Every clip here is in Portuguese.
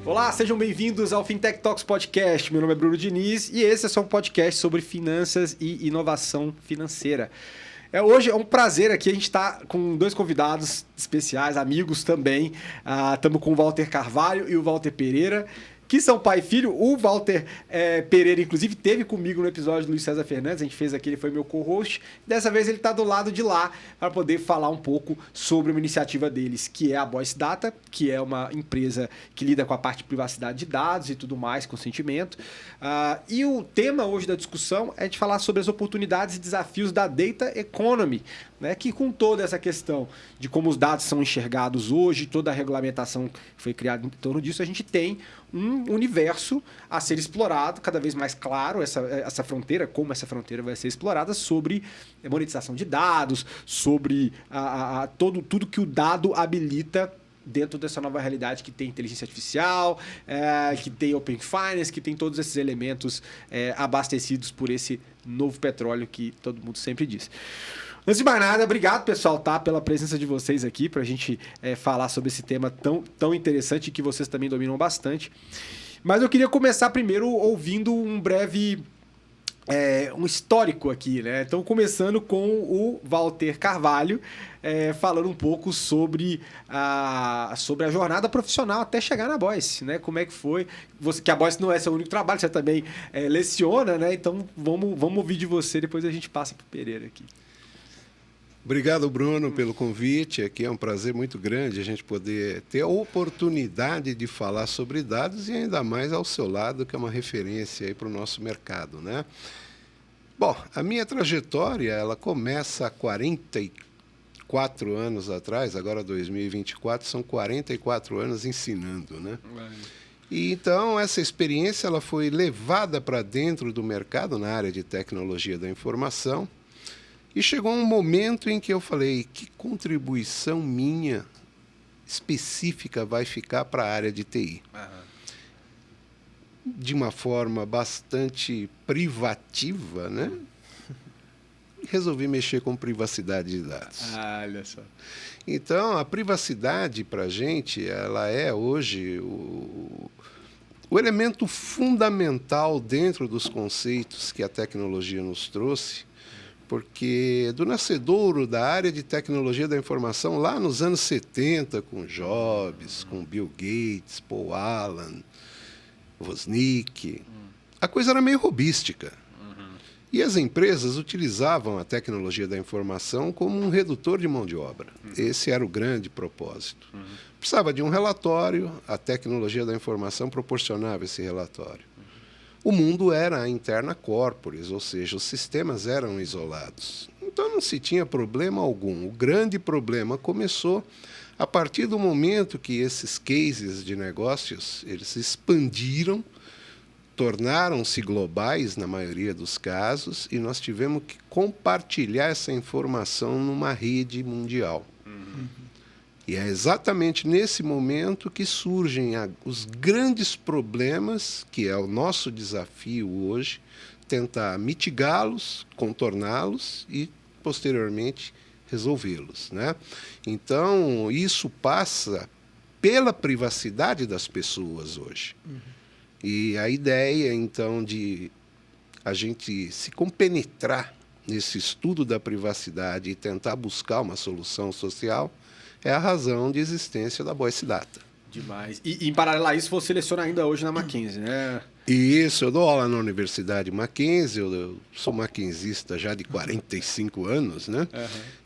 Olá, sejam bem-vindos ao Fintech Talks Podcast. Meu nome é Bruno Diniz e esse é só um podcast sobre finanças e inovação financeira. Hoje é um prazer aqui, a gente está com dois convidados especiais, amigos também. Estamos com o Walter Carvalho e o Walter Pereira, que são pai e filho. O Walter Pereira, inclusive, esteve comigo no episódio do Luiz César Fernandes. A gente fez aqui, ele foi meu co-host. Dessa vez ele está do lado de lá para poder falar um pouco sobre uma iniciativa deles, que é a Voice Data, que é uma empresa que lida com a parte de privacidade de dados e tudo mais, consentimento. E o tema hoje da discussão é de falar sobre as oportunidades e desafios da Data Economy, né, que com toda essa questão de como os dados são enxergados hoje, toda a regulamentação que foi criada em torno disso, a gente tem um universo a ser explorado, cada vez mais claro, essa fronteira, como essa fronteira vai ser explorada, sobre monetização de dados, sobre tudo que o dado habilita dentro dessa nova realidade que tem inteligência artificial, que tem Open Finance, que tem todos esses elementos abastecidos por esse novo petróleo que todo mundo sempre diz. Antes de mais nada, obrigado, pessoal, pela presença de vocês aqui, para a gente falar sobre esse tema tão interessante que vocês também dominam bastante. Mas eu queria começar primeiro ouvindo um breve um histórico aqui, né? Então, começando com o Walter Carvalho, falando um pouco sobre a jornada profissional até chegar na Voice, né? Como é que foi? Que a Voice não é seu único trabalho, você também leciona, né? Então, vamos ouvir de você, depois a gente passa para o Pereira aqui. Obrigado, Bruno, pelo convite. Aqui é um prazer muito grande a gente poder ter a oportunidade de falar sobre dados e ainda mais ao seu lado, que é uma referência aí para o nosso mercado, né? Bom, a minha trajetória, ela começa há 44 anos atrás, agora 2024, são 44 anos ensinando, né? E então essa experiência ela foi levada para dentro do mercado na área de tecnologia da informação. E chegou um momento em que eu falei, que contribuição minha específica vai ficar para a área de TI? De uma forma bastante privativa, né? Resolvi mexer com privacidade de dados. Olha só. Então, a privacidade para a gente, ela é hoje o elemento fundamental dentro dos conceitos que a tecnologia nos trouxe, porque do nascedouro da área de tecnologia da informação, lá nos anos 70, com Jobs, com Bill Gates, Paul Allen, Wozniak, a coisa era meio robística. E as empresas utilizavam a tecnologia da informação como um redutor de mão de obra. Esse era o grande propósito. Precisava de um relatório, a tecnologia da informação proporcionava esse relatório. O mundo era a interna corporis, ou seja, os sistemas eram isolados. Então não se tinha problema algum. O grande problema começou a partir do momento que esses cases de negócios eles expandiram, tornaram-se globais na maioria dos casos, e nós tivemos que compartilhar essa informação numa rede mundial. E é exatamente nesse momento que surgem os grandes problemas, que é o nosso desafio hoje, tentar mitigá-los, contorná-los e, posteriormente, resolvê-los, né? Então, isso passa pela privacidade das pessoas hoje. E a ideia, então, de a gente se compenetrar nesse estudo da privacidade e tentar buscar uma solução social é a razão de existência da Voice Data. Demais. E em paralelo a isso, você seleciona ainda hoje na Mackenzie, né? Isso, eu dou aula na Universidade Mackenzie, eu sou mackenzista já de 45 anos, né?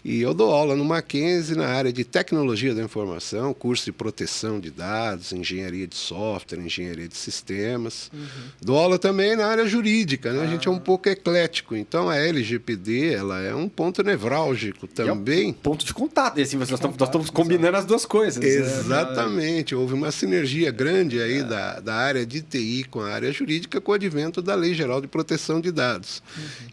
E eu dou aula no Mackenzie na área de tecnologia da informação, curso de proteção de dados, engenharia de software, engenharia de sistemas. Dou aula também na área jurídica, né? A gente é um pouco eclético, então a LGPD ela é um ponto nevrálgico também. É um ponto de contato, e assim, nós estamos combinando as duas coisas. Exatamente, houve uma sinergia grande aí da área de TI com a área área jurídica com o advento da Lei Geral de Proteção de Dados.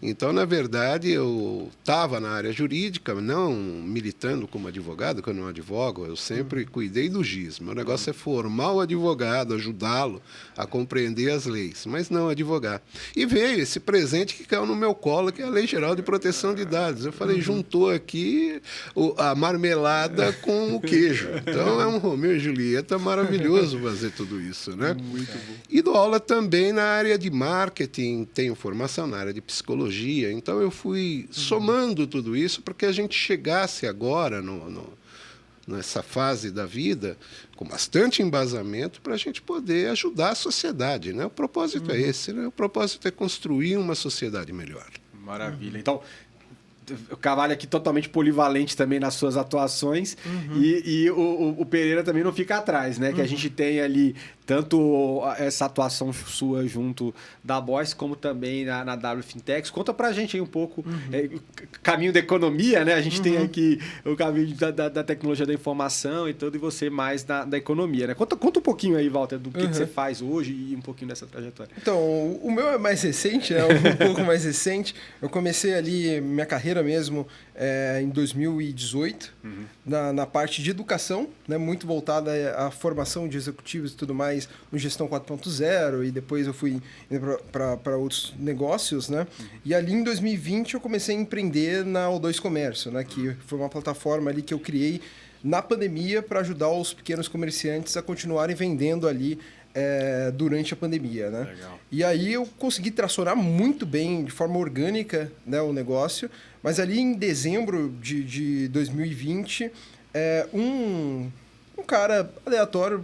Então, na verdade, eu estava na área jurídica, não militando como advogado, que eu não advogo, eu sempre cuidei do GIS. Meu negócio é formar o advogado, ajudá-lo a compreender as leis, mas não advogar. E veio esse presente que caiu no meu colo, que é a Lei Geral de Proteção de Dados. Eu falei, juntou aqui a marmelada com o queijo. Então, é um Romeu e Julieta maravilhoso fazer tudo isso, né? Muito bom. E dou aula também na área de marketing, tenho formação na área de psicologia, então eu fui somando tudo isso para que a gente chegasse agora nessa fase da vida com bastante embasamento para a gente poder ajudar a sociedade, né? O propósito é esse, né? O propósito é construir uma sociedade melhor. Maravilha. Então, o Carvalho aqui totalmente polivalente também nas suas atuações e o Pereira também não fica atrás, né? Que a gente tem ali tanto essa atuação sua junto da Boyce, como também na W Fintechs. Conta pra gente aí um pouco caminho da economia, né? A gente tem aqui o caminho da tecnologia da informação e tudo, e você mais da economia, né? Conta um pouquinho aí, Walter, do que você faz hoje e um pouquinho dessa trajetória. Então, o meu é mais recente, né? Um pouco mais recente. Eu comecei ali minha carreira mesmo em 2018, na parte de educação, né? Muito voltada à formação de executivos e tudo mais, no Gestão 4.0, e depois eu fui para outros negócios, né? E ali em 2020 eu comecei a empreender na O2 Comércio, né? Que foi uma plataforma ali que eu criei na pandemia para ajudar os pequenos comerciantes a continuarem vendendo ali durante a pandemia, né? Legal. E aí eu consegui tracionar muito bem, de forma orgânica, né, o negócio, mas ali em dezembro de 2020, um cara aleatório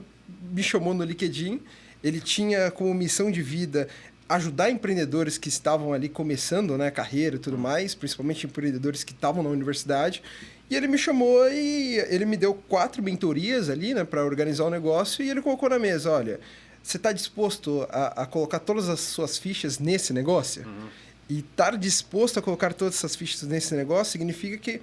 me chamou no LinkedIn. Ele tinha como missão de vida ajudar empreendedores que estavam ali começando, né, carreira e tudo mais, principalmente empreendedores que estavam na universidade. E ele me chamou e ele me deu 4 mentorias ali, né, para organizar o negócio, e ele colocou na mesa, olha, você está disposto a colocar todas as suas fichas nesse negócio? E estar disposto a colocar todas essas fichas nesse negócio significa que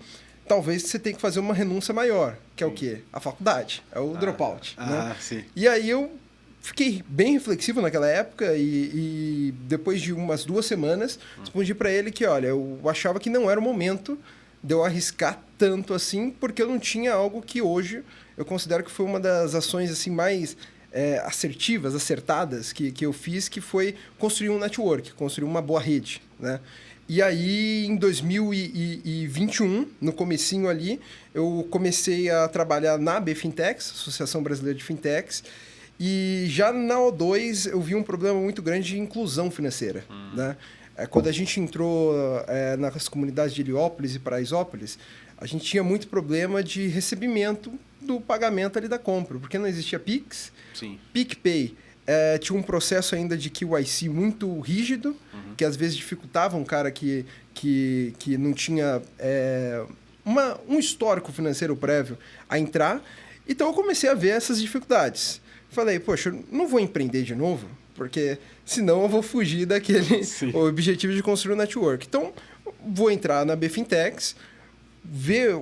talvez você tenha que fazer uma renúncia maior, que é o quê? A faculdade, é o dropout. Né? Sim. E aí eu fiquei bem reflexivo naquela época e depois de umas 2 semanas, respondi para ele que, olha, eu achava que não era o momento de eu arriscar tanto assim, porque eu não tinha algo que hoje eu considero que foi uma das ações assim mais assertivas, acertadas que eu fiz, que foi construir um network, construir uma boa rede, né? E aí, em 2021, no comecinho ali, eu comecei a trabalhar na AB Fintechs, Associação Brasileira de Fintechs, e já na O2 eu vi um problema muito grande de inclusão financeira, né? Quando a gente entrou nas comunidades de Heliópolis e Paraisópolis, a gente tinha muito problema de recebimento do pagamento ali da compra, porque não existia Pix, Sim. PicPay. Tinha um processo ainda de KYC muito rígido, que às vezes dificultava um cara que não tinha um histórico financeiro prévio a entrar. Então eu comecei a ver essas dificuldades. Falei, poxa, eu não vou empreender de novo, porque senão eu vou fugir daquele objetivo de construir um network. Então, vou entrar na BFintechs, ver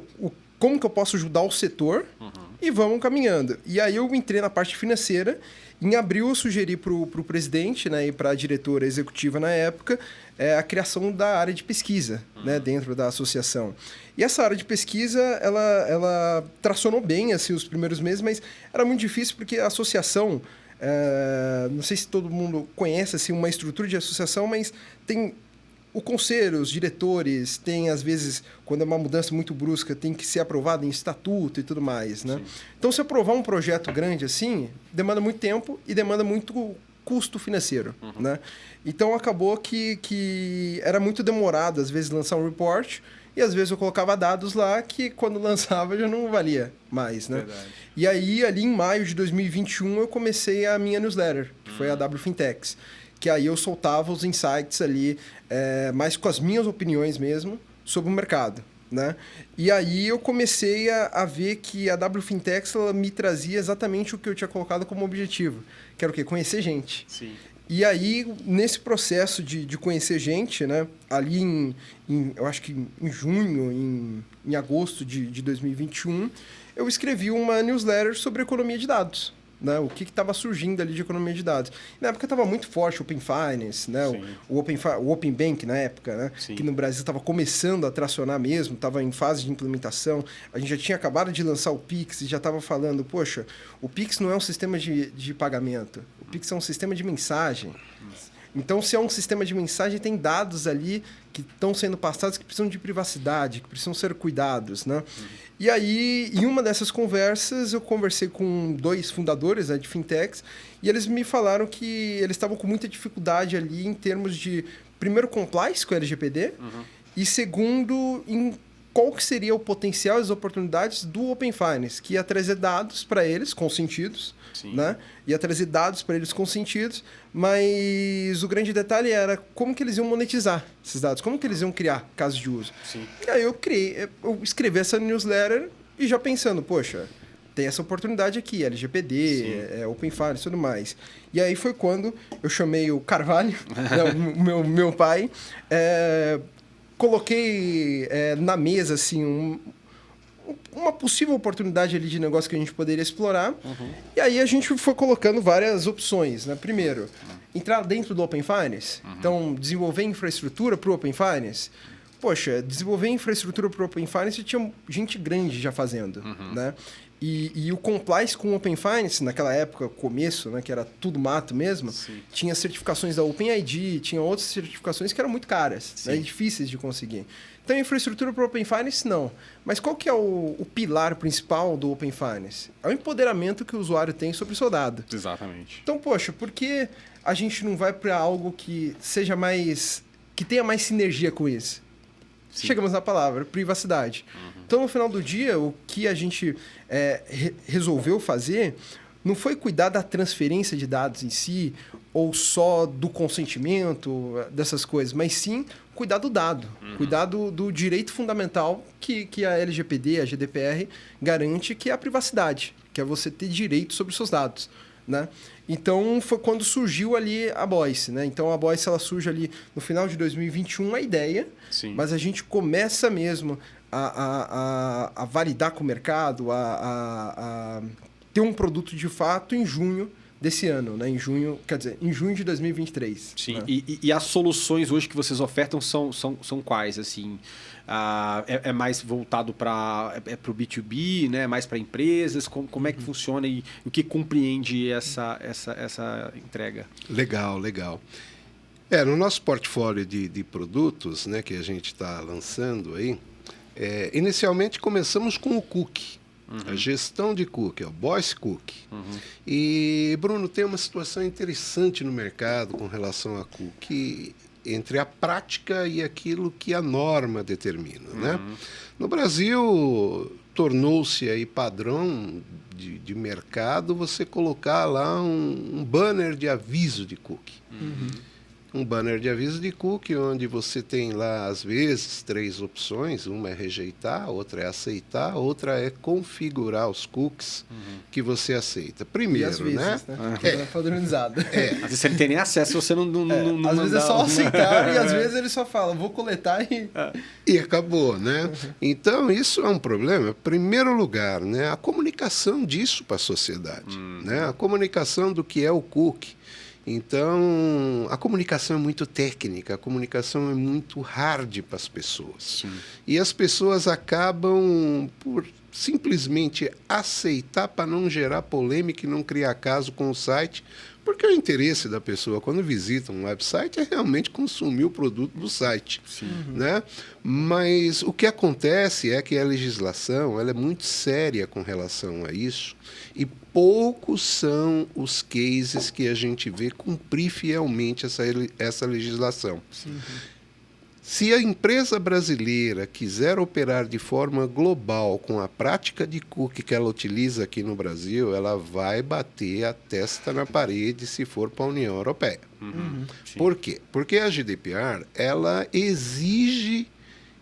como que eu posso ajudar o setor e vamos caminhando. E aí eu entrei na parte financeira. Em abril, eu sugeri para o presidente, né, e para a diretora executiva na época a criação da área de pesquisa, né, dentro da associação. E essa área de pesquisa, ela tracionou bem assim, os primeiros meses, mas era muito difícil porque a associação, não sei se todo mundo conhece assim, uma estrutura de associação, mas tem o conselho, os diretores, tem às vezes, quando é uma mudança muito brusca, tem que ser aprovado em estatuto e tudo mais, né? Então, se aprovar um projeto grande assim, demanda muito tempo e demanda muito custo financeiro, né? Então, acabou que era muito demorado, às vezes, lançar um report, e às vezes eu colocava dados lá que, quando lançava, já não valia mais, né? Verdade. E aí, ali em maio de 2021, eu comecei a minha newsletter, que foi a W Fintechs, que aí eu soltava os insights ali, mais com as minhas opiniões mesmo, sobre o mercado, né? E aí eu comecei a ver que a W Fintechs ela me trazia exatamente o que eu tinha colocado como objetivo, que era o quê? Conhecer gente. Sim. E aí, nesse processo de conhecer gente, né? Ali eu acho que em junho, em agosto de 2021, eu escrevi uma newsletter sobre economia de dados, né? O que estava surgindo ali de economia de dados. Na época estava muito forte o Open Finance, né? O Open Bank na época, né? Sim. Que no Brasil estava começando a tracionar mesmo, estava em fase de implementação. A gente já tinha acabado de lançar o Pix e já estava falando, poxa, o Pix não é um sistema de pagamento, o Pix é um sistema de mensagem. Então, se é um sistema de mensagem, tem dados ali que estão sendo passados que precisam de privacidade, que precisam ser cuidados, né? E aí, em uma dessas conversas, eu conversei com 2 fundadores, né, de fintechs, e eles me falaram que eles estavam com muita dificuldade ali em termos de, primeiro, compliance com o LGPD, e segundo, em qual que seria o potencial e as oportunidades do Open Finance, que ia trazer dados para eles consentidos, né? Ia trazer dados para eles consentidos, mas o grande detalhe era como que eles iam monetizar esses dados, como que eles iam criar casos de uso. Sim. E aí eu escrevi essa newsletter e já pensando, poxa, tem essa oportunidade aqui, LGPD, Open Finance e tudo mais. E aí foi quando eu chamei o Carvalho, né, meu pai, coloquei na mesa assim uma possível oportunidade ali de negócio que a gente poderia explorar. E aí a gente foi colocando várias opções, né? Primeiro, entrar dentro do Open Finance. Então, desenvolver infraestrutura para o Open Finance. Poxa, desenvolver infraestrutura para o Open Finance tinha gente grande já fazendo, né? E o compliance com o Open Finance, naquela época, começo, né, que era tudo mato mesmo, tinha certificações da OpenID, tinha outras certificações que eram muito caras, né, difíceis de conseguir. Então, infraestrutura para o Open Finance, não. Mas qual que é o pilar principal do Open Finance? É o empoderamento que o usuário tem sobre o seu dado. Exatamente. Então, poxa, por que a gente não vai para algo que seja mais... que tenha mais sinergia com isso? Chegamos na palavra, privacidade. Então, no final do dia, o que a gente resolveu fazer não foi cuidar da transferência de dados em si, ou só do consentimento, dessas coisas, mas sim cuidar do dado, cuidar do direito fundamental que a LGPD, a GDPR, garante, que é a privacidade, que é você ter direito sobre os seus dados, né? Então, foi quando surgiu ali a Boyce, né? Então, a Boyce, ela surge ali no final de 2021, a ideia, mas a gente começa mesmo a validar com o mercado, a ter um produto de fato em junho desse ano, né? Em junho de 2023. Sim, né? E as soluções hoje que vocês ofertam são quais, assim? É mais voltado para o B2B, né? Mais para empresas? Como é que funciona e o que compreende essa entrega? Legal. No nosso portfólio de produtos, né, que a gente está lançando aí, inicialmente começamos com o cookie. A gestão de cookie, o Boyce Cookie. E, Bruno, tem uma situação interessante no mercado com relação a cookie, entre a prática e aquilo que a norma determina, né? No Brasil, tornou-se aí padrão de mercado você colocar lá um banner de aviso de cookie. Um banner de aviso de cookie, onde você tem lá, às vezes, 3 opções. Uma é rejeitar, outra é aceitar, outra é configurar os cookies que você aceita. Primeiro, e às vezes, né? É padronizado. Às vezes você não tem nem acesso se você não às vezes é só aceitar e às vezes ele só fala, vou coletar e... E acabou, né? Então, isso é um problema. Em primeiro lugar, né, a comunicação disso para a sociedade. Né? A comunicação do que é o cookie. Então, a comunicação é muito técnica, a comunicação é muito hard para as pessoas. E as pessoas acabam por simplesmente aceitar para não gerar polêmica e não criar caso com o site, porque o interesse da pessoa quando visita um website é realmente consumir o produto do site. Né? Mas o que acontece é que a legislação ela é muito séria com relação a isso e poucos são os cases que a gente vê cumprir fielmente essa legislação. Se a empresa brasileira quiser operar de forma global com a prática de cookie que ela utiliza aqui no Brasil, ela vai bater a testa na parede se for para a União Europeia. Por quê? Porque a GDPR ela exige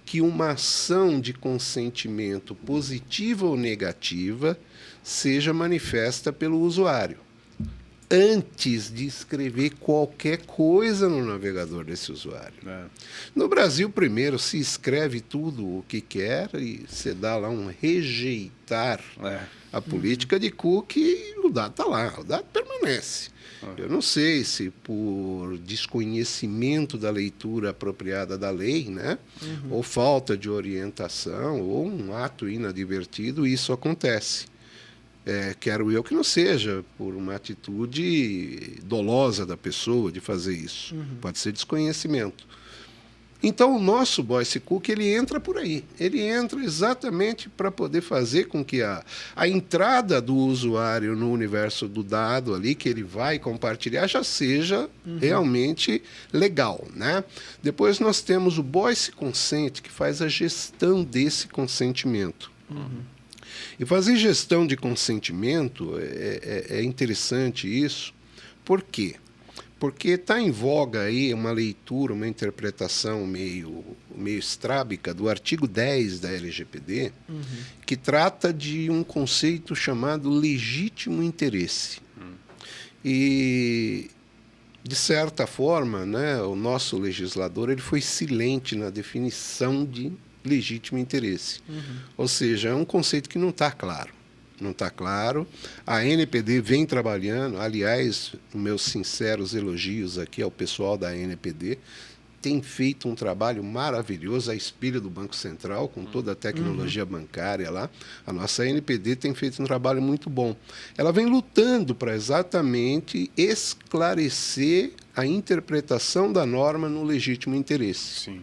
que uma ação de consentimento positiva ou negativa seja manifesta pelo usuário. antes de escrever qualquer coisa no navegador desse usuário. No Brasil, primeiro, se escreve tudo o que quer e você dá lá um rejeitar a política de cookie e o dado está lá, o dado permanece. Eu não sei se por desconhecimento da leitura apropriada da lei, né? Ou falta de orientação, ou um ato inadvertido, isso acontece. Quero eu que não seja por uma atitude dolosa da pessoa de fazer isso. Pode ser desconhecimento. Então, o nosso Voice Cookie, ele entra por aí. Ele entra exatamente para poder fazer com que a entrada do usuário no universo do dado ali, que ele vai compartilhar, já seja realmente legal, né? Depois nós temos o Voice Consent, que faz a gestão desse consentimento. E fazer gestão de consentimento é interessante isso. Por quê? Porque está em voga aí uma leitura, uma interpretação meio estrábica do artigo 10 da LGPD, que trata de um conceito chamado legítimo interesse. E, de certa forma, né, o nosso legislador ele foi silente na definição de legítimo interesse. Ou seja, é um conceito que não está claro. Não está claro. A NPD vem trabalhando, aliás, meus sinceros elogios aqui ao pessoal da NPD, tem feito um trabalho maravilhoso, a espelho do Banco Central, com toda a tecnologia bancária lá. A nossa NPD tem feito um trabalho muito bom. Ela vem lutando para exatamente esclarecer a interpretação da norma no legítimo interesse. Sim.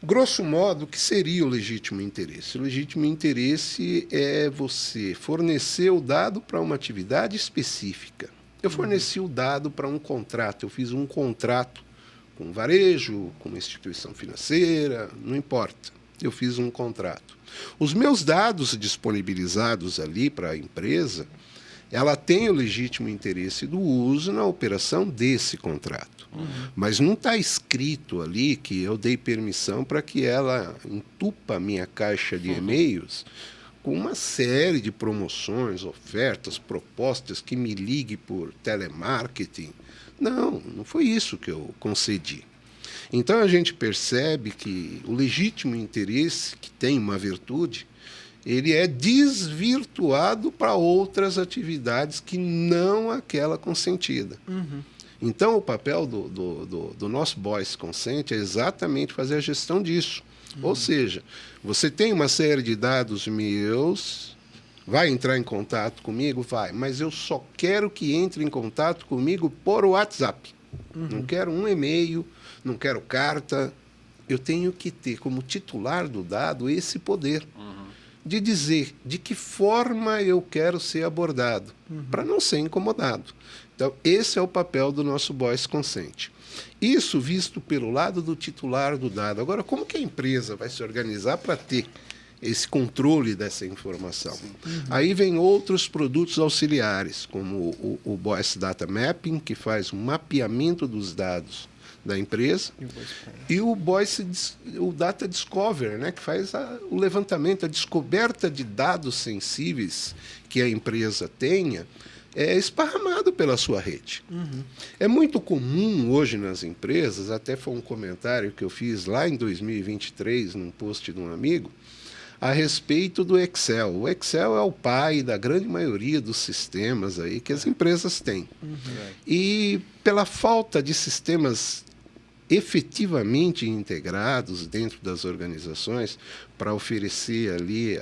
Grosso modo, o que seria o legítimo interesse? O legítimo interesse é você fornecer o dado para uma atividade específica. Eu forneci o dado para um contrato, eu fiz um contrato com um varejo, com uma instituição financeira, não importa. Eu fiz um contrato. Os meus dados disponibilizados ali para a empresa, ela tem o legítimo interesse do uso na operação desse contrato. Mas não está escrito ali que eu dei permissão para que ela entupa a minha caixa de e-mails com uma série de promoções, ofertas, propostas, que me ligue por telemarketing. Não foi isso que eu concedi. Então a gente percebe que o legítimo interesse, que tem uma virtude, ele é desvirtuado para outras atividades que não aquela consentida. Então, o papel do nosso Voice Consent é exatamente fazer a gestão disso. Ou seja, você tem uma série de dados meus, vai entrar em contato comigo? Vai, mas eu só quero que entre em contato comigo por WhatsApp. Não quero um e-mail, não quero carta. Eu tenho que ter como titular do dado esse poder de dizer de que forma eu quero ser abordado, para não ser incomodado. Então, esse é o papel do nosso Voice Consent. Isso visto pelo lado do titular do dado. Agora, como que a empresa vai se organizar para ter esse controle dessa informação? Aí vem outros produtos auxiliares, como o Voice Data Mapping, que faz um mapeamento dos dados da empresa, e o Data Discover, né, que faz o levantamento, a descoberta de dados sensíveis que a empresa tenha, esparramado pela sua rede. É muito comum hoje nas empresas, até foi um comentário que eu fiz lá em 2023, num post de um amigo, a respeito do Excel. O Excel é o pai da grande maioria dos sistemas aí que as empresas têm. E pela falta de sistemas efetivamente integrados dentro das organizações para oferecer ali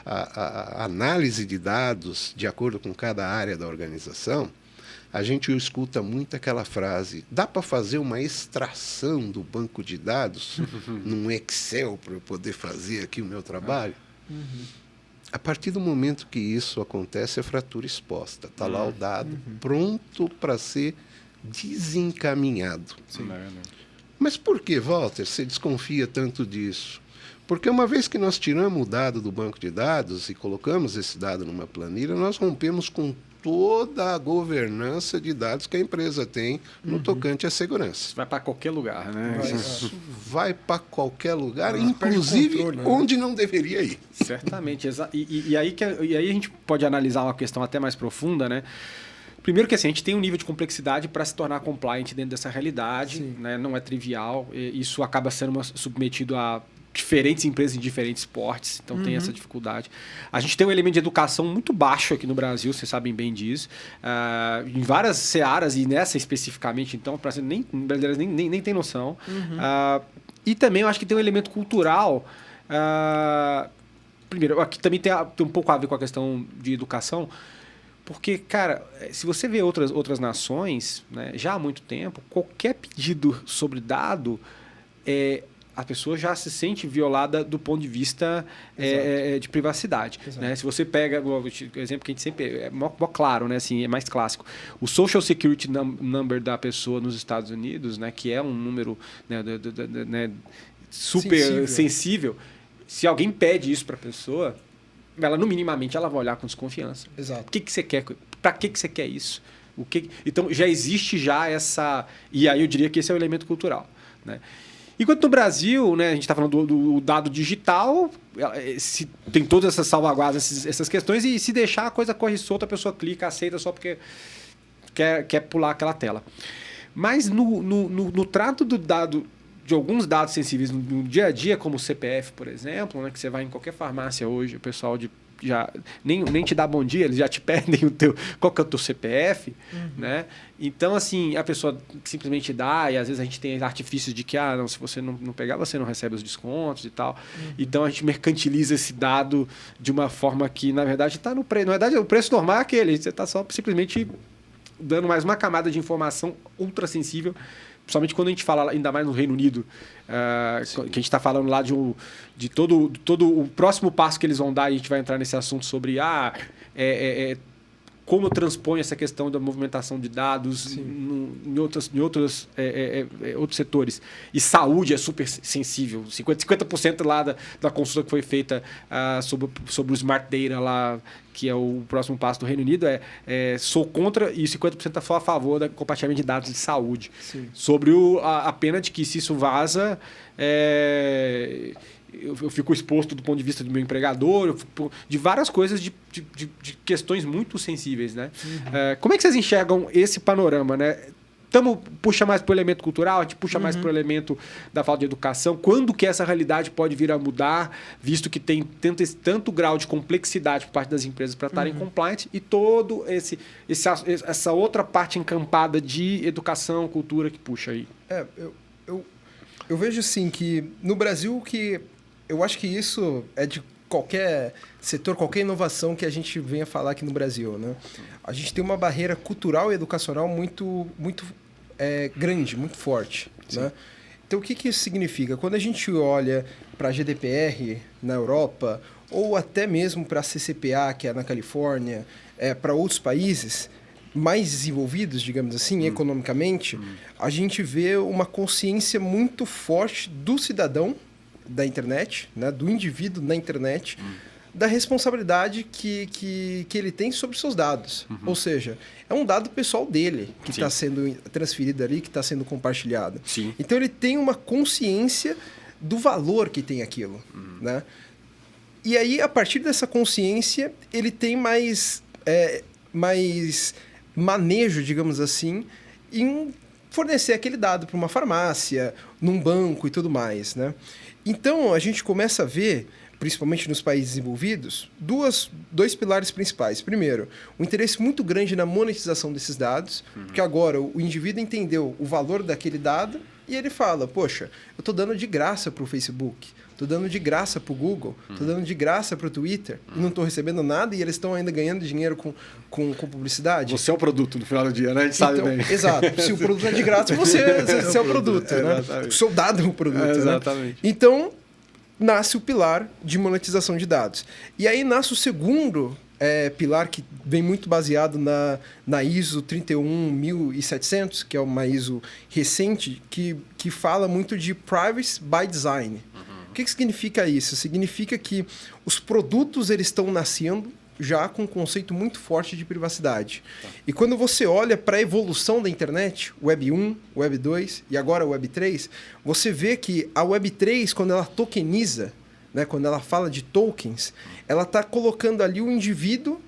a análise de dados de acordo com cada área da organização, a gente escuta muito aquela frase: dá para fazer uma extração do banco de dados num Excel para eu poder fazer aqui o meu trabalho? A partir do momento que isso acontece, é fratura exposta. Está lá o dado pronto para ser desencaminhado. Mas por que, Walter, você desconfia tanto disso? Porque uma vez que nós tiramos o dado do banco de dados e colocamos esse dado numa planilha, nós rompemos com toda a governança de dados que a empresa tem no tocante à segurança. Vai para qualquer lugar, né? Isso vai para qualquer lugar, inclusive controle, onde não deveria ir. Certamente. E aí a gente pode analisar uma questão até mais profunda, né? Primeiro que assim, a gente tem um nível de complexidade para se tornar compliant dentro dessa realidade, Sim. né? Não é trivial, isso acaba sendo submetido a diferentes empresas em diferentes portes, então tem essa dificuldade. A gente tem um elemento de educação muito baixo aqui no Brasil, vocês sabem bem disso, em várias searas, e nessa especificamente, então, brasileiros nem tem noção. E também eu acho que tem um elemento cultural. Primeiro, aqui também tem um pouco a ver com a questão de educação, porque, cara, se você vê outras nações, né, já há muito tempo, qualquer pedido sobre dado, a pessoa já se sente violada do ponto de vista de privacidade. Né? Se você pega o exemplo que a gente sempre... É mó claro, né? Assim, é mais clássico. O Social Security Number da pessoa nos Estados Unidos, né, que é um número né, super sensível. Se alguém pede isso para a pessoa, ela, no minimamente, ela vai olhar com desconfiança. Exato. O que você quer? Para que você quer isso? Então, já existe essa... E aí eu diria que esse é o elemento cultural. Né? Enquanto no Brasil, né, a gente está falando do dado digital, tem todas essas salvaguardas, essas questões, e se deixar a coisa corre solta, a pessoa clica, aceita só porque quer pular aquela tela. Mas no trato do dado, de alguns dados sensíveis no dia a dia, como o CPF, por exemplo, né, que você vai em qualquer farmácia hoje, o pessoal já nem te dá bom dia, eles já te pedem qual que é o teu CPF, né? Então, assim, a pessoa simplesmente dá, e às vezes a gente tem artifícios de que, não, se você não pegar, você não recebe os descontos e tal. Então, a gente mercantiliza esse dado de uma forma que, na verdade, está no preço. Na verdade, o preço normal é aquele, você está só simplesmente dando mais uma camada de informação ultra sensível, principalmente quando a gente fala, ainda mais no Reino Unido, que a gente está falando lá de todo o próximo passo que eles vão dar, e a gente vai entrar nesse assunto sobre como transpõe essa questão da movimentação de dados em outros setores. E saúde é super sensível. 50% lá da consulta que foi feita sobre o Smart Data lá, que é o próximo passo do Reino Unido, sou contra, e 50% só a favor do compartilhamento de dados de saúde. Sim. Sobre a pena de que, se isso vaza, eu fico exposto do ponto de vista do meu empregador, de várias coisas, de questões muito sensíveis. Né? Como é que vocês enxergam esse panorama? Né? Puxa mais para o elemento cultural, a gente puxa mais para o elemento da falta de educação. Quando que essa realidade pode vir a mudar, visto que tem tanto grau de complexidade por parte das empresas para estarem compliant, e todo essa outra parte encampada de educação, cultura que puxa aí? Eu vejo assim que no Brasil, que eu acho que isso é de qualquer setor, qualquer inovação que a gente venha falar aqui no Brasil, né? A gente tem uma barreira cultural e educacional muito grande, muito forte, né? Então, o que isso significa? Quando a gente olha para a GDPR na Europa, ou até mesmo para a CCPA, que é na Califórnia, para outros países mais desenvolvidos, digamos assim, economicamente, a gente vê uma consciência muito forte do cidadão da internet, né, do indivíduo na internet, da responsabilidade que ele tem sobre seus dados. Ou seja, é um dado pessoal dele que está sendo transferido ali, que está sendo compartilhado. Sim. Então, ele tem uma consciência do valor que tem aquilo. Né? E aí, a partir dessa consciência, ele tem mais manejo, digamos assim, em fornecer aquele dado para uma farmácia, num banco e tudo mais, né? Então, a gente começa a ver, principalmente nos países desenvolvidos, dois pilares principais. Primeiro, um interesse muito grande na monetização desses dados, porque agora o indivíduo entendeu o valor daquele dado e ele fala, poxa, eu estou dando de graça para o Facebook, estou dando de graça para o Google, estou dando de graça para o Twitter, e não estou recebendo nada, e eles estão ainda ganhando dinheiro com publicidade. Você é o produto no final do dia, né? A gente sabe bem. Exato. Se o produto é de graça, você é o produto, né? O seu dado é o produto. Exatamente. Né? Então, nasce o pilar de monetização de dados. E aí nasce o segundo pilar, que vem muito baseado na ISO 31700, que é uma ISO recente, que fala muito de Privacy by Design. O que significa isso? Significa que os produtos eles estão nascendo já com um conceito muito forte de privacidade. E quando você olha para a evolução da internet, Web 1, Web 2 e agora Web 3, você vê que a Web 3, quando ela tokeniza, né, quando ela fala de tokens, ela está colocando ali o indivíduo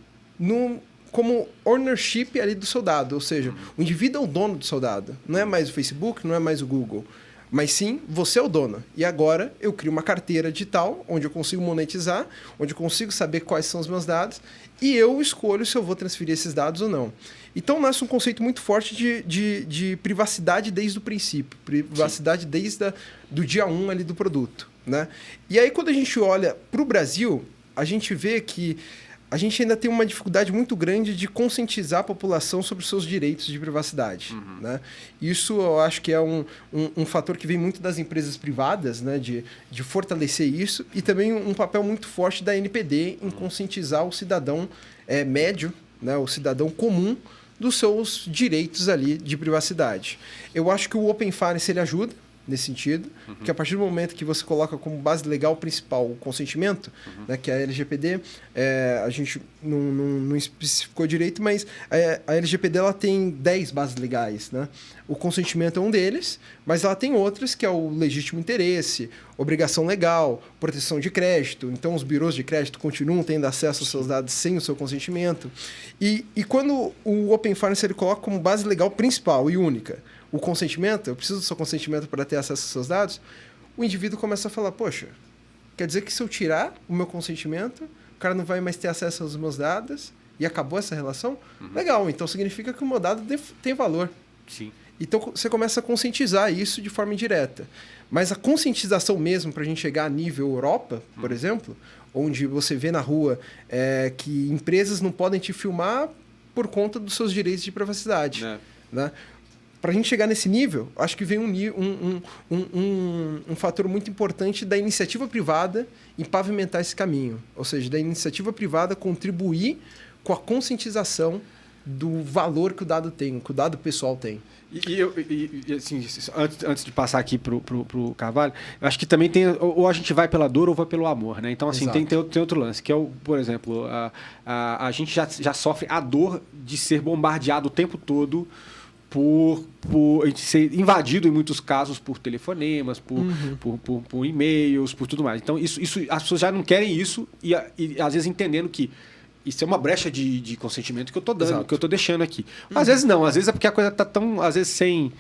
como ownership ali do seu dado, ou seja, o indivíduo é o dono do seu dado, não é mais o Facebook, não é mais o Google, mas sim você é o dono. E agora eu crio uma carteira digital onde eu consigo monetizar, onde eu consigo saber quais são os meus dados e eu escolho se eu vou transferir esses dados ou não. Então nasce um conceito muito forte de privacidade desde o princípio, privacidade desde do dia 1 ali do produto, né? E aí quando a gente olha para o Brasil, a gente vê que a gente ainda tem uma dificuldade muito grande de conscientizar a população sobre os seus direitos de privacidade. Né? Isso eu acho que é um fator que vem muito das empresas privadas, né? de fortalecer isso, e também um papel muito forte da NPD em conscientizar o cidadão médio, né? O cidadão comum, dos seus direitos ali de privacidade. Eu acho que o Open Finance ele ajuda nesse sentido, porque a partir do momento que você coloca como base legal principal o consentimento, né, que é a LGPD, a gente não especificou direito, mas a LGPD ela tem 10 bases legais. Né? O consentimento é um deles, mas ela tem outras, que é o legítimo interesse, obrigação legal, proteção de crédito. Então, os bureaus de crédito continuam tendo acesso aos seus dados sem o seu consentimento. E quando o Open Finance ele coloca como base legal principal e única o consentimento, eu preciso do seu consentimento para ter acesso aos seus dados, o indivíduo começa a falar, poxa, quer dizer que se eu tirar o meu consentimento, o cara não vai mais ter acesso aos meus dados e acabou essa relação? Legal, então significa que o meu dado tem valor. Sim. Então você começa a conscientizar isso de forma indireta. Mas a conscientização mesmo, para a gente chegar a nível Europa, por exemplo, onde você vê na rua que empresas não podem te filmar por conta dos seus direitos de privacidade. Né? Para a gente chegar nesse nível, acho que vem um fator muito importante da iniciativa privada em pavimentar esse caminho. Ou seja, da iniciativa privada contribuir com a conscientização do valor que o dado tem, que o dado pessoal tem. E assim, antes de passar aqui pro Carvalho, eu acho que também tem, ou a gente vai pela dor ou vai pelo amor, né? Então, assim, tem outro lance, que é, por exemplo, a gente já sofre a dor de ser bombardeado o tempo todo por ser invadido em muitos casos por telefonemas, por e-mails, por tudo mais. Então, isso as pessoas já não querem isso e às vezes entendendo que isso é uma brecha de consentimento que eu estou dando, Exato. Que eu estou deixando aqui. Às vezes não, às vezes é porque a coisa está tão, às vezes sem...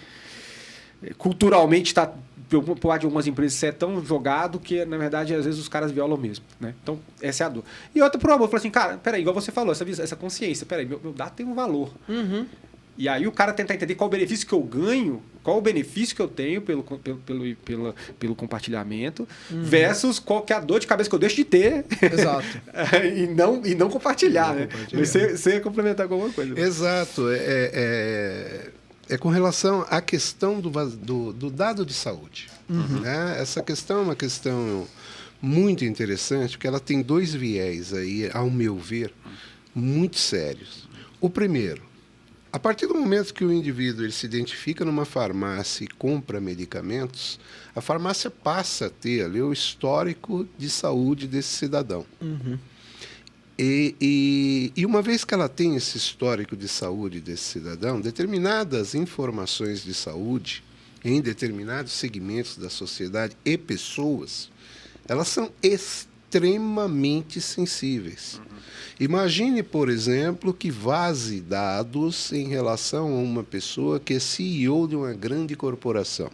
Culturalmente está, por parte de algumas empresas, é tão jogado que, na verdade, às vezes os caras violam mesmo. Né? Então, essa é a dor. E outra pro amor, falou assim, cara, peraí, igual você falou, essa consciência, peraí, meu dado tem um valor. E aí o cara tentar entender qual o benefício que eu ganho, qual o benefício que eu tenho pelo compartilhamento, versus qual que é a dor de cabeça que eu deixo de ter. Exato. e não compartilhar, né? Você ia complementar com alguma coisa. Exato. É com relação à questão do dado de saúde. Né? Essa questão é uma questão muito interessante, porque ela tem dois viés aí, ao meu ver, muito sérios. O primeiro, a partir do momento que o indivíduo ele se identifica numa farmácia e compra medicamentos, a farmácia passa a ter ali o histórico de saúde desse cidadão. E uma vez que ela tem esse histórico de saúde desse cidadão, determinadas informações de saúde em determinados segmentos da sociedade e pessoas, elas são extremamente sensíveis. Imagine, por exemplo, que vaze dados em relação a uma pessoa que é CEO de uma grande corporação.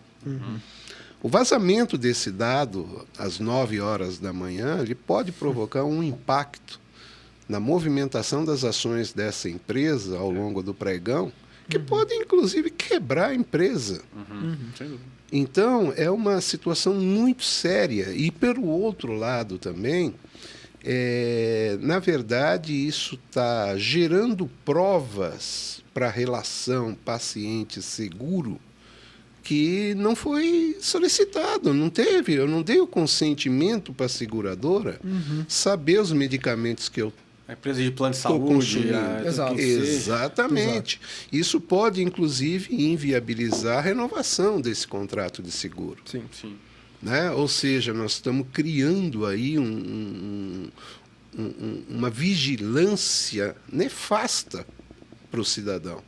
O vazamento desse dado às 9 horas da manhã, ele pode provocar um impacto na movimentação das ações dessa empresa ao longo do pregão, que pode, inclusive, quebrar a empresa. Então, é uma situação muito séria. E, pelo outro lado também, na verdade, isso está gerando provas para a relação paciente-seguro que não foi solicitado, não teve. Eu não dei o consentimento para a seguradora saber os medicamentos que eu a empresa de plano de saúde. Exatamente. Exato. Isso pode, inclusive, inviabilizar a renovação desse contrato de seguro. Sim. Né? Ou seja, nós estamos criando aí uma vigilância nefasta para o cidadão.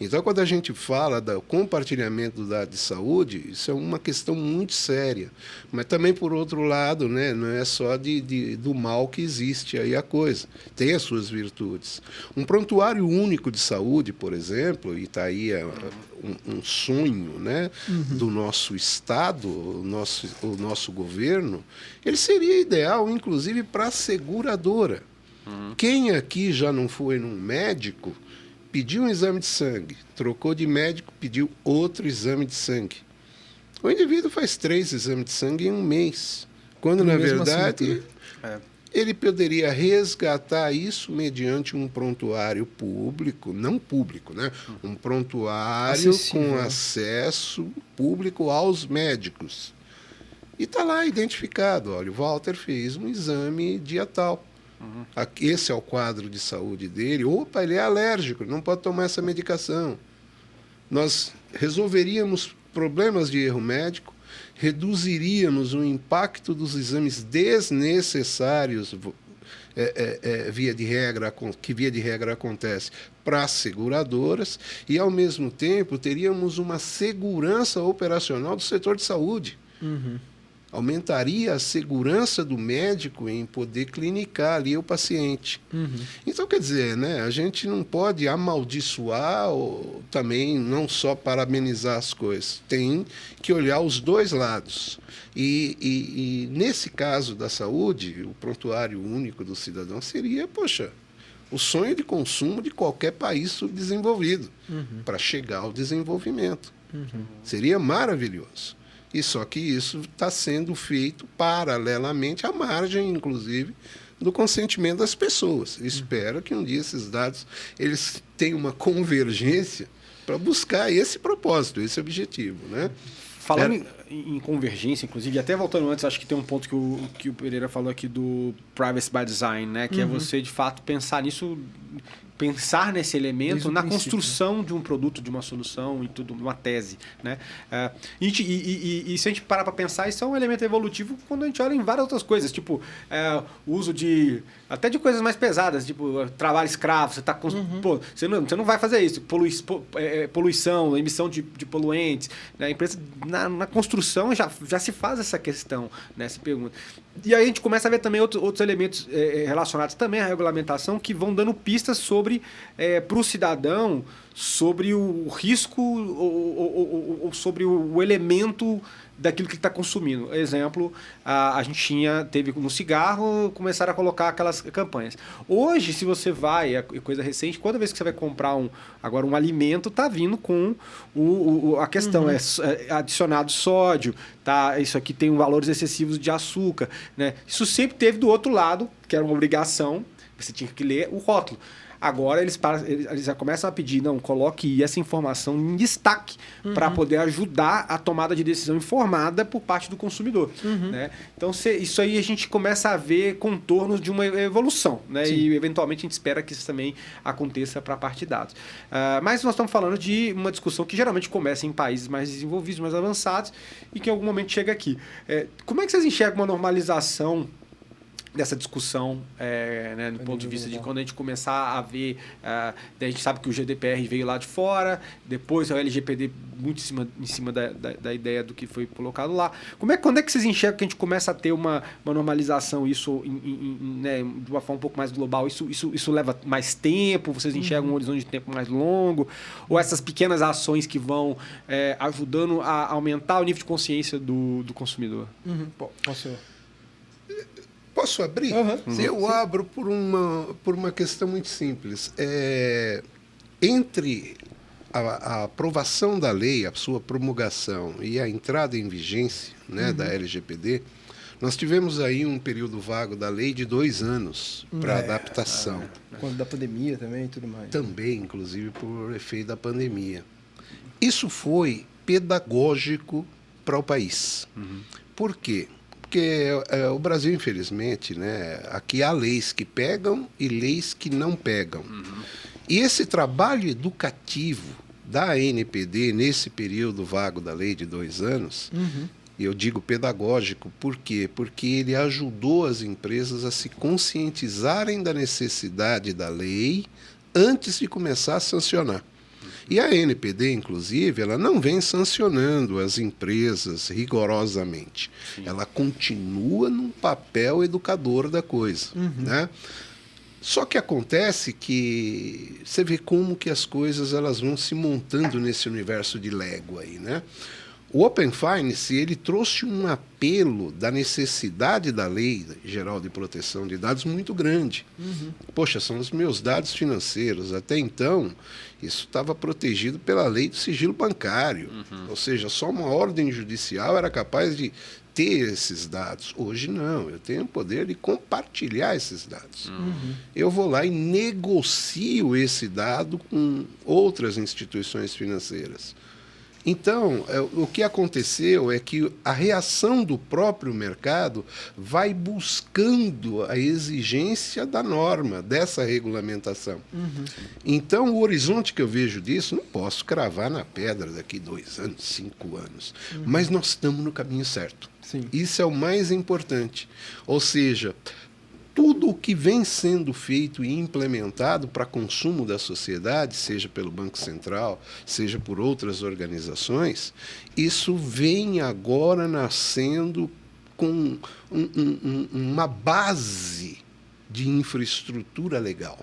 Então, quando a gente fala do compartilhamento do dado de saúde, isso é uma questão muito séria. Mas também, por outro lado, né, não é só do mal que existe aí a coisa. Tem as suas virtudes. Um prontuário único de saúde, por exemplo, e está aí um sonho, né, do nosso Estado, o nosso governo, ele seria ideal, inclusive, para a seguradora. Quem aqui já não foi num médico, pediu um exame de sangue, trocou de médico, pediu outro exame de sangue. O indivíduo faz 3 exames de sangue em um mês, quando, na verdade, ele poderia resgatar isso mediante um prontuário público, não público, né? Um prontuário com acesso público aos médicos. E está lá identificado, olha, o Walter fez um exame dia tal. Esse é o quadro de saúde dele. Opa, ele é alérgico, não pode tomar essa medicação. Nós resolveríamos problemas de erro médico, reduziríamos o impacto dos exames desnecessários, que via de regra acontece para as seguradoras, e, ao mesmo tempo, teríamos uma segurança operacional do setor de saúde. Aumentaria a segurança do médico em poder clinicar ali o paciente. Então, quer dizer, né, a gente não pode amaldiçoar ou também não só parabenizar as coisas. Tem que olhar os dois lados. E nesse caso da saúde, o prontuário único do cidadão seria, poxa, o sonho de consumo de qualquer país subdesenvolvido para chegar ao desenvolvimento. Seria maravilhoso. E só que isso está sendo feito paralelamente à margem, inclusive, do consentimento das pessoas. Espero que um dia esses dados eles tenham uma convergência para buscar esse propósito, esse objetivo, né? Falando em convergência, inclusive, e até voltando antes, acho que tem um ponto que o Pereira falou aqui do privacy by design, né? Que é você, de fato, pensar nisso, pensar nesse elemento na construção de um produto, de uma solução e tudo, uma tese, né? E se a gente parar para pensar, isso é um elemento evolutivo quando a gente olha em várias outras coisas, tipo o uso até de coisas mais pesadas, tipo trabalho escravo, você tá pô, você não vai fazer isso, poluição, emissão de poluentes, né? A empresa na construção já se faz essa questão, né? Se pergunta. E aí a gente começa a ver também outros elementos relacionados também à regulamentação que vão dando pistas para o cidadão sobre o risco ou sobre o elemento daquilo que ele está consumindo. Exemplo, a gente teve no cigarro, começaram a colocar aquelas campanhas. Hoje, se você vai, coisa recente, toda vez que você vai comprar um alimento, está vindo com a questão, adicionado sódio, tá? Isso aqui tem valores excessivos de açúcar, né? Isso sempre teve do outro lado, que era uma obrigação, você tinha que ler o rótulo. Agora eles já começam a pedir, não, coloque essa informação em destaque para poder ajudar a tomada de decisão informada por parte do consumidor. Né? Então, isso aí a gente começa a ver contornos de uma evolução. Né? E, eventualmente, a gente espera que isso também aconteça para a parte de dados. Mas nós estamos falando de uma discussão que geralmente começa em países mais desenvolvidos, mais avançados, e que em algum momento chega aqui. Como é que vocês enxergam uma normalização dessa discussão, né, do ponto de vista de quando a gente começar a ver, a gente sabe que o GDPR veio lá de fora, depois o LGPD muito em cima da ideia do que foi colocado lá. Quando é que vocês enxergam que a gente começa a ter uma normalização, isso né, de uma forma um pouco mais global? Isso leva mais tempo? Vocês enxergam um horizonte de tempo mais longo? Ou essas pequenas ações que vão ajudando a aumentar o nível de consciência do consumidor? Posso abrir? Eu abro por uma questão muito simples. Entre a aprovação da lei, a sua promulgação e a entrada em vigência, né, da LGPD, nós tivemos aí um período vago da lei de 2 anos para adaptação. Quando da pandemia também e tudo mais. Também, inclusive, por efeito da pandemia. Isso foi pedagógico para o país. Por quê? Porque o Brasil, infelizmente, né, aqui há leis que pegam e leis que não pegam. E esse trabalho educativo da ANPD, nesse período vago da lei de 2 anos, e eu digo pedagógico, por quê? Porque ele ajudou as empresas a se conscientizarem da necessidade da lei antes de começar a sancionar. E a NPD, inclusive, ela não vem sancionando as empresas rigorosamente. Sim. Ela continua num papel educador da coisa, né? Só que acontece que você vê como que as coisas elas vão se montando nesse universo de Lego aí, né? O Open Finance, ele trouxe um apelo da necessidade da Lei Geral de Proteção de Dados muito grande. Poxa, são os meus dados financeiros. Até então, isso estava protegido pela Lei do Sigilo Bancário. Ou seja, só uma ordem judicial era capaz de ter esses dados. Hoje não, eu tenho o poder de compartilhar esses dados. Eu vou lá e negocio esse dado com outras instituições financeiras. Então, o que aconteceu é que a reação do próprio mercado vai buscando a exigência da norma, dessa regulamentação. Então, o horizonte que eu vejo disso, não posso cravar na pedra daqui 2 anos, 5 anos, mas nós estamos no caminho certo. Sim. Isso é o mais importante. Ou seja, tudo o que vem sendo feito e implementado para consumo da sociedade, seja pelo Banco Central, seja por outras organizações, isso vem agora nascendo com uma base de infraestrutura legal.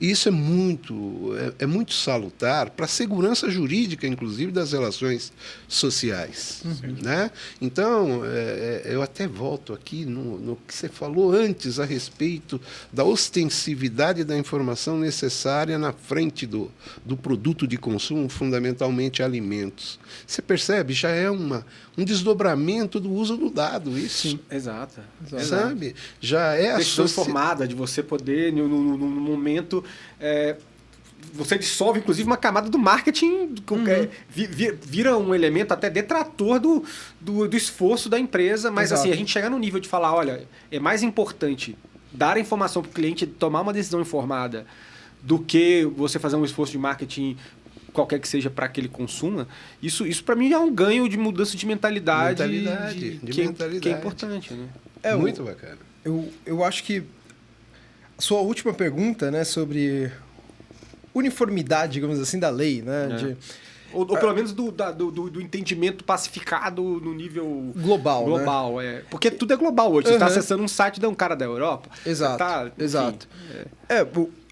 Isso é muito salutar para a segurança jurídica, inclusive, das relações sociais. Né? Então, eu até volto aqui no que você falou antes a respeito da ostensividade da informação necessária na frente do produto de consumo, fundamentalmente alimentos. Você percebe? Já é um desdobramento do uso do dado, isso. Sim, exato. Sabe? Já é a decisão informada de você poder, no momento, você dissolve, inclusive, uma camada do marketing, vira um elemento até detrator do esforço da empresa, mas assim, a gente chega no nível de falar, olha, é mais importante dar a informação para o cliente tomar uma decisão informada do que você fazer um esforço de marketing qualquer que seja para que ele consuma. Isso para mim é um ganho de mudança de mentalidade, que é importante, né? É muito bacana. Eu acho que a sua última pergunta, né, sobre uniformidade, digamos assim, da lei, né? Ou pelo menos do entendimento pacificado no nível global, né? Porque tudo é global hoje. Você está acessando um site de um cara da Europa. Exato, exato.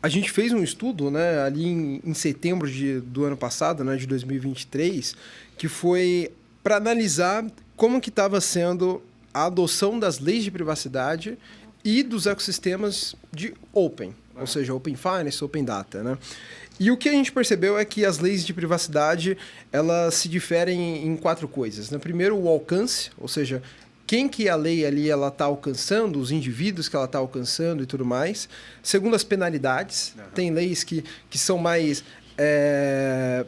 A gente fez um estudo, né, ali em setembro do ano passado, né, de 2023, que foi para analisar como que estava sendo a adoção das leis de privacidade e dos ecossistemas de Open, ou seja, Open Finance, Open Data, né? E o que a gente percebeu é que as leis de privacidade, elas se diferem em 4 coisas, né? Primeiro, o alcance, ou seja, quem que a lei ali ela está alcançando, os indivíduos que ela está alcançando e tudo mais. Segundo, as penalidades. Tem leis que são mais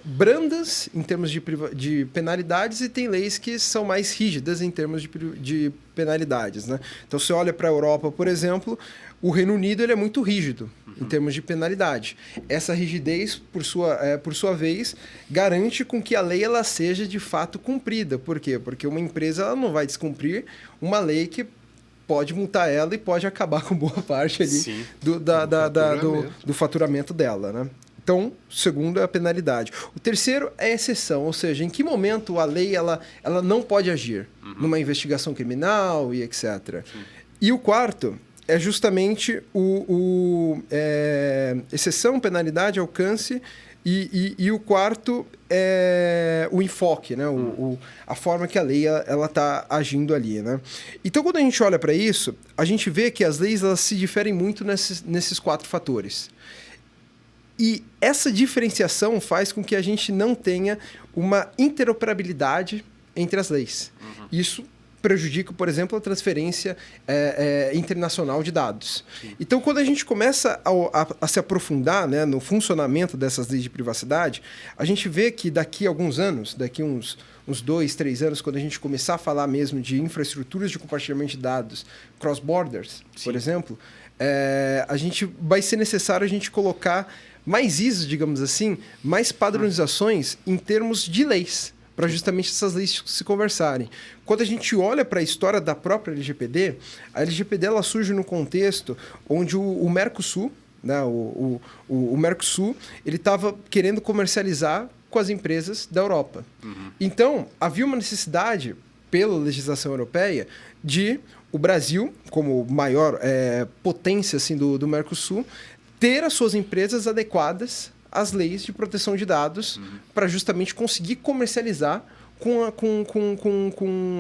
brandas em termos de penalidades e tem leis que são mais rígidas em termos de penalidades, né? Então, você olha para a Europa, por exemplo, o Reino Unido ele é muito rígido em termos de penalidade. Essa rigidez, por sua vez, garante com que a lei ela seja de fato cumprida. Por quê? Porque uma empresa ela não vai descumprir uma lei que pode multar ela e pode acabar com boa parte ali do faturamento dela, né? Então, o segundo é a penalidade. O terceiro é a exceção, ou seja, em que momento a lei ela não pode agir numa investigação criminal e etc. E o quarto é justamente exceção, penalidade, alcance e o quarto é o enfoque, né? A forma que a lei está agindo ali, né? Então, quando a gente olha para isso, a gente vê que as leis elas se diferem muito nesses 4 fatores. E essa diferenciação faz com que a gente não tenha uma interoperabilidade entre as leis. Isso prejudica, por exemplo, a transferência internacional de dados. Então, quando a gente começa a se aprofundar, né, no funcionamento dessas leis de privacidade, a gente vê que daqui a alguns anos, daqui uns 2, 3 anos, quando a gente começar a falar mesmo de infraestruturas de compartilhamento de dados cross-borders, por exemplo, vai ser necessário a gente colocar mais ISOs, digamos assim, mais padronizações em termos de leis, para justamente essas leis se conversarem. Quando a gente olha para a história da própria LGPD, a LGPD ela surge no contexto onde o Mercosul, né? O Mercosul, ele estava querendo comercializar com as empresas da Europa. Então, havia uma necessidade, pela legislação europeia, de o Brasil, como maior potência assim, do Mercosul, ter as suas empresas adequadas às leis de proteção de dados para justamente conseguir comercializar com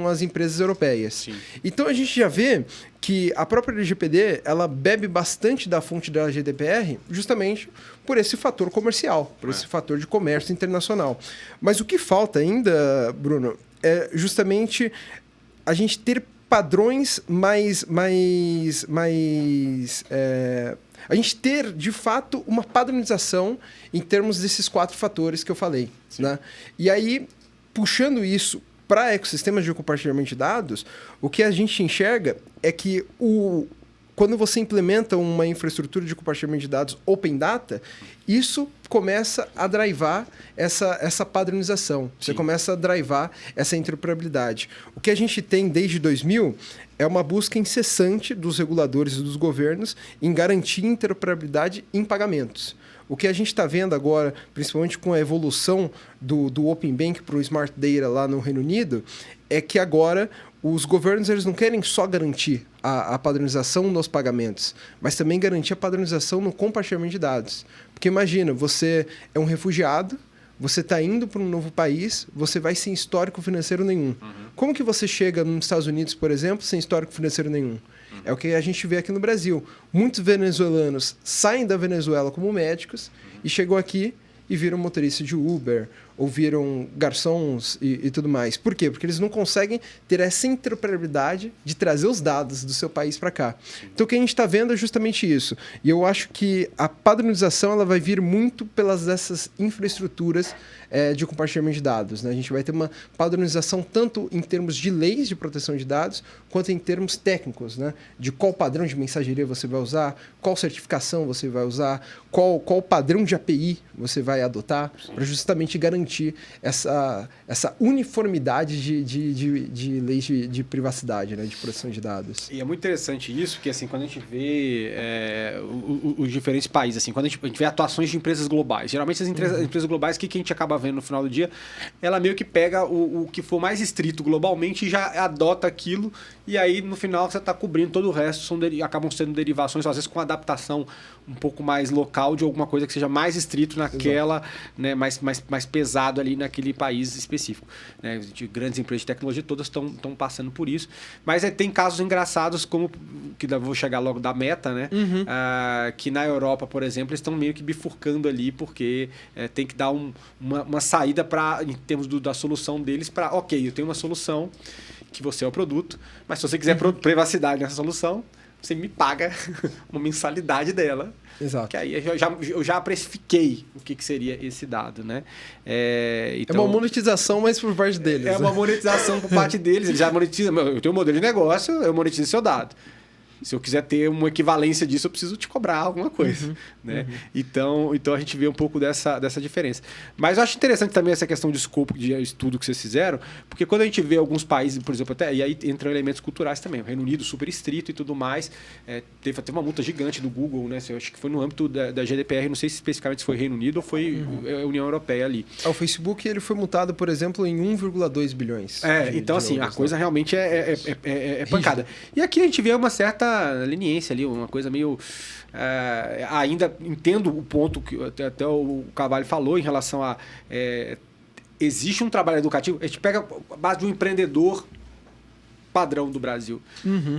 as empresas europeias. Sim. Então a gente já vê que a própria LGPD ela bebe bastante da fonte da GDPR justamente por esse fator comercial, por esse fator de comércio internacional. Mas o que falta ainda, Bruno, é justamente a gente ter padrões a gente ter, de fato, uma padronização em termos desses 4 fatores que eu falei. Né? E aí, puxando isso para ecossistemas de compartilhamento de dados, o que a gente enxerga é que quando você implementa uma infraestrutura de compartilhamento de dados Open Data, isso começa a drivar essa padronização. Você começa a drivar essa interoperabilidade. O que a gente tem desde 2000 é uma busca incessante dos reguladores e dos governos em garantir interoperabilidade em pagamentos. O que a gente está vendo agora, principalmente com a evolução do Open Bank para o Smart Data lá no Reino Unido, é que agora os governos eles não querem só garantir a padronização nos pagamentos, mas também garantir a padronização no compartilhamento de dados. Porque imagina, você é um refugiado, você está indo para um novo país, você vai sem histórico financeiro nenhum. Como que você chega nos Estados Unidos, por exemplo, sem histórico financeiro nenhum? É o que a gente vê aqui no Brasil. Muitos venezuelanos saem da Venezuela como médicos e chegam aqui e viram motorista de Uber, ou viram garçons e tudo mais. Por quê? Porque eles não conseguem ter essa interoperabilidade de trazer os dados do seu país para cá. Então, o que a gente está vendo é justamente isso. E eu acho que a padronização ela vai vir muito pelas dessas infraestruturas de compartilhamento de dados. Né? A gente vai ter uma padronização tanto em termos de leis de proteção de dados, quanto em termos técnicos, né? De qual padrão de mensageria você vai usar, qual certificação você vai usar, qual padrão de API você vai adotar, para justamente garantir essa uniformidade de leis de privacidade, né? De proteção de dados. E é muito interessante isso, porque assim, quando a gente vê os diferentes países, assim, quando a gente vê atuações de empresas globais, geralmente as empresas globais, o que a gente acaba vendo no final do dia, ela meio que pega o que for mais estrito globalmente e já adota aquilo, e aí no final você está cobrindo todo o resto, acabam sendo derivações, às vezes com adaptação um pouco mais local de alguma coisa que seja mais estrito naquela, né, mais pesado ali naquele país específico. Né? De grandes empresas de tecnologia todas estão passando por isso. Mas tem casos engraçados, como que vou chegar logo da Meta, né? Que na Europa, por exemplo, eles estão meio que bifurcando ali, porque tem que dar uma saída em termos da solução deles para, ok, eu tenho uma solução que você é o produto, mas se você quiser privacidade nessa solução, você me paga uma mensalidade dela. Exato. Que aí eu já precifiquei o que seria esse dado, né? Então, é uma monetização, mas por parte deles. É uma monetização por parte deles. Eles já monetizam. Eu tenho um modelo de negócio, eu monetizo seu dado. Se eu quiser ter uma equivalência disso, eu preciso te cobrar alguma coisa. Né? Então a gente vê um pouco dessa diferença. Mas eu acho interessante também essa questão de escopo de estudo que vocês fizeram, porque quando a gente vê alguns países, por exemplo, e aí entram elementos culturais também. O Reino Unido super estrito e tudo mais. Teve até uma multa gigante do Google, né? Eu acho que foi no âmbito da GDPR, não sei se especificamente se foi Reino Unido ou foi a União Europeia ali. O Facebook ele foi multado, por exemplo, em 1,2 bilhões. Então assim, a coisa realmente é pancada. E aqui a gente vê uma certa leniência ali, uma coisa meio... ainda entendo o ponto que até o Carvalho falou em relação a... existe um trabalho educativo, a gente pega a base de um empreendedor padrão do Brasil,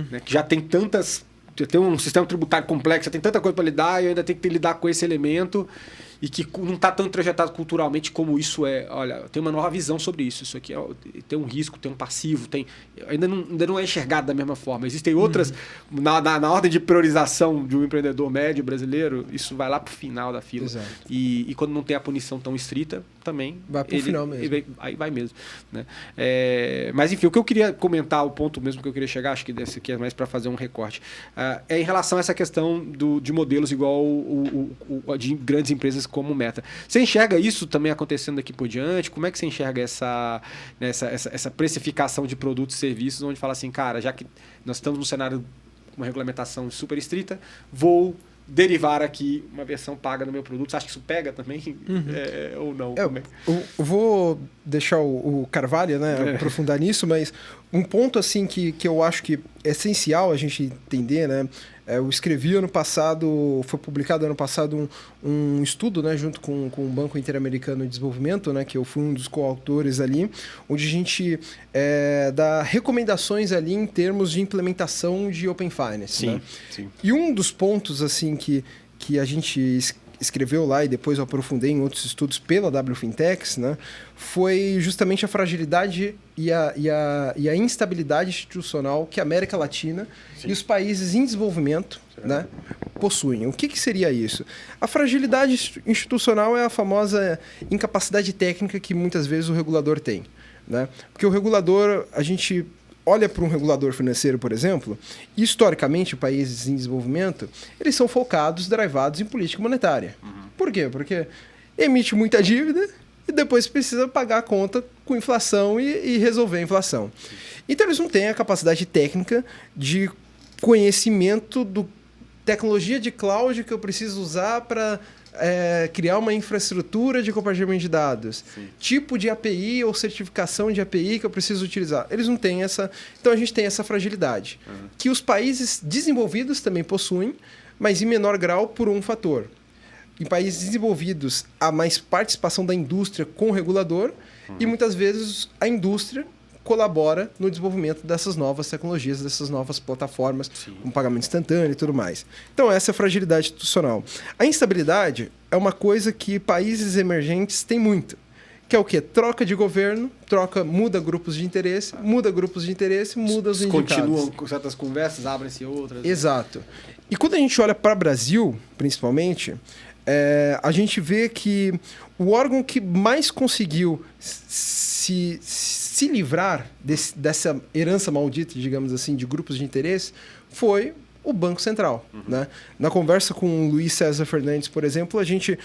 né, que já tem tem um sistema tributário complexo, tem tanta coisa para lidar e ainda tem que lidar com esse elemento e que não está tão trajetado culturalmente como isso é. Olha, tem uma nova visão sobre isso. Isso aqui tem um risco, tem um passivo, ainda não é enxergado da mesma forma. Existem outras, na ordem de priorização de um empreendedor médio brasileiro, isso vai lá para o final da fila. Exato. E quando não tem a punição tão estrita, também... Vai para o final mesmo. Aí vai mesmo. Né? Mas, enfim, o que eu queria comentar, o ponto mesmo que eu queria chegar, acho que desse aqui é mais para fazer um recorte, é em relação a essa questão de modelos igual de grandes empresas como Meta. Você enxerga isso também acontecendo daqui por diante? Como é que você enxerga essa precificação de produtos e serviços, onde fala assim, cara, já que nós estamos num cenário com uma regulamentação super estrita, vou derivar aqui uma versão paga do meu produto. Você acha que isso pega também? Ou não? Eu vou deixar o Carvalho, né, aprofundar nisso, mas um ponto assim que eu acho que é essencial a gente entender, né? Eu escrevi ano passado, foi publicado ano passado um estudo, né, junto com o Banco Interamericano de Desenvolvimento, né, que eu fui um dos coautores ali, onde a gente dá recomendações ali em termos de implementação de Open Finance. Sim, né? sim. E um dos pontos assim que a gente escreveu lá e depois eu aprofundei em outros estudos pela WFintex, né, foi justamente a fragilidade e a instabilidade institucional que a América Latina e os países em desenvolvimento, né, possuem. O que seria isso? A fragilidade institucional é a famosa incapacidade técnica que muitas vezes o regulador tem. Né? Porque o regulador, a gente olha para um regulador financeiro, por exemplo, e historicamente países em desenvolvimento, eles são focados, drivados em política monetária. Por quê? Porque emite muita dívida e depois precisa pagar a conta com inflação e resolver a inflação. Então eles não têm a capacidade técnica de conhecimento do tecnologia de cloud que eu preciso usar para criar uma infraestrutura de compartilhamento de dados. Sim. Tipo de API ou certificação de API que eu preciso utilizar. Eles não têm essa... Então, a gente tem essa fragilidade. Que os países desenvolvidos também possuem, mas em menor grau por um fator. Em países desenvolvidos, há mais participação da indústria com o regulador e, muitas vezes, a indústria colabora no desenvolvimento dessas novas tecnologias, dessas novas plataformas, com pagamento instantâneo e tudo mais. Então, essa é a fragilidade institucional. A instabilidade é uma coisa que países emergentes têm muito, que é o quê? Troca de governo, muda grupos de interesse, muda os indicados. Continuam com certas conversas, abrem-se outras. Exato. E quando a gente olha para o Brasil, principalmente, a gente vê que o órgão que mais conseguiu se livrar dessa herança maldita, digamos assim, de grupos de interesse, foi o Banco Central. Né? Na conversa com o Luiz César Fernandes, por exemplo, a gente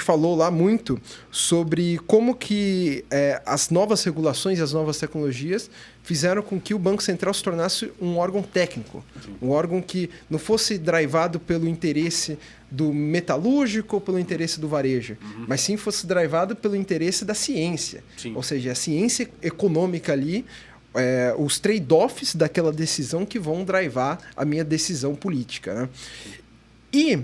falou lá muito sobre como que as novas regulações e as novas tecnologias fizeram com que o Banco Central se tornasse um órgão técnico, um órgão que não fosse drivado pelo interesse do metalúrgico ou pelo interesse do varejo, mas sim fosse drivado pelo interesse da ciência. Sim. Ou seja, a ciência econômica ali, os trade-offs daquela decisão que vão drivar a minha decisão política. Né? E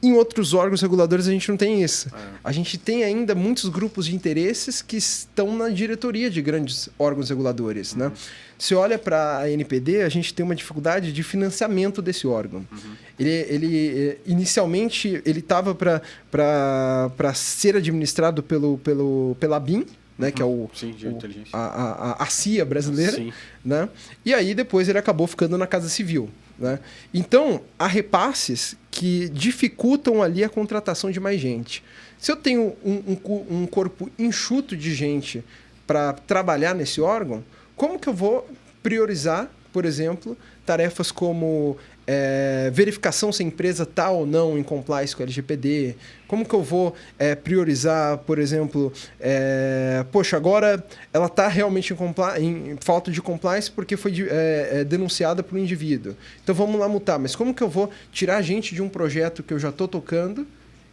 em outros órgãos reguladores a gente não tem isso. A gente tem ainda muitos grupos de interesses que estão na diretoria de grandes órgãos reguladores. Né? Se olha para a NPD, a gente tem uma dificuldade de financiamento desse órgão. Ele inicialmente ele estava para ser administrado pela BIM, né, que é a CIA brasileira. Né? E aí depois ele acabou ficando na Casa Civil. Né? Então, há repasses que dificultam ali a contratação de mais gente. Se eu tenho um corpo enxuto de gente para trabalhar nesse órgão, como que eu vou priorizar, por exemplo, tarefas como verificação se a empresa está ou não em compliance com a LGPD? Como que eu vou priorizar, por exemplo, agora ela está realmente em falta de compliance porque foi denunciada por um indivíduo. Então vamos lá multar, mas como que eu vou tirar a gente de um projeto que eu já estou tocando,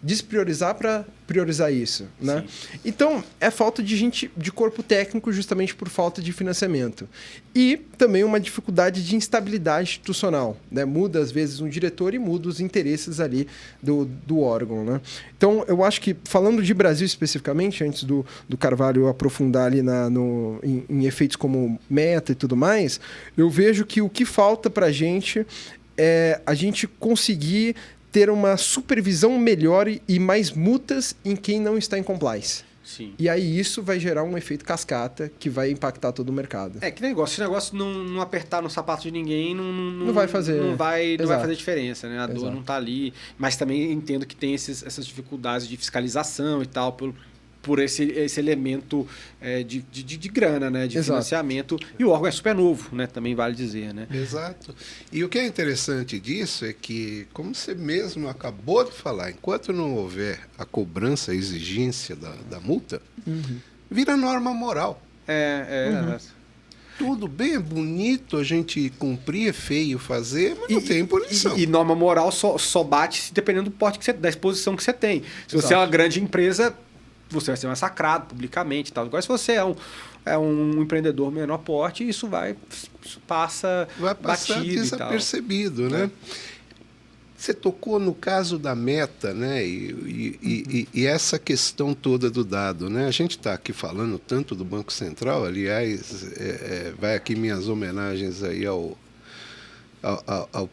despriorizar para priorizar isso, né? Então, é falta de corpo técnico justamente por falta de financiamento. E também uma dificuldade de instabilidade institucional, né? Muda, às vezes, um diretor e muda os interesses ali do órgão, né? Então, eu acho que, falando de Brasil especificamente, antes do Carvalho aprofundar ali em efeitos como meta e tudo mais, eu vejo que o que falta para a gente é a gente conseguir ter uma supervisão melhor e mais multas em quem não está em compliance. Sim. E aí isso vai gerar um efeito cascata que vai impactar todo o mercado. Que negócio. Se o negócio não apertar no sapato de ninguém, não vai fazer. Não vai fazer diferença, né? A dor não está ali. Mas também entendo que tem essas dificuldades de fiscalização e tal, por esse elemento de grana, né? De financiamento. E o órgão é super novo, né? Também vale dizer, né? Exato. E o que é interessante disso é que, como você mesmo acabou de falar, enquanto não houver a cobrança, a exigência da multa, vira norma moral. tudo bem, é bonito a gente cumprir, é feio fazer, mas não tem punição. E norma moral só bate dependendo do porte que da exposição que você tem. Se você é uma grande empresa, você vai ser massacrado publicamente e tal. Agora, se você é um empreendedor menor porte, isso passa passar desapercebido, né? Você tocou no caso da meta, né? E essa questão toda do dado, né? A gente está aqui falando tanto do Banco Central, aliás, vai aqui minhas homenagens aí ao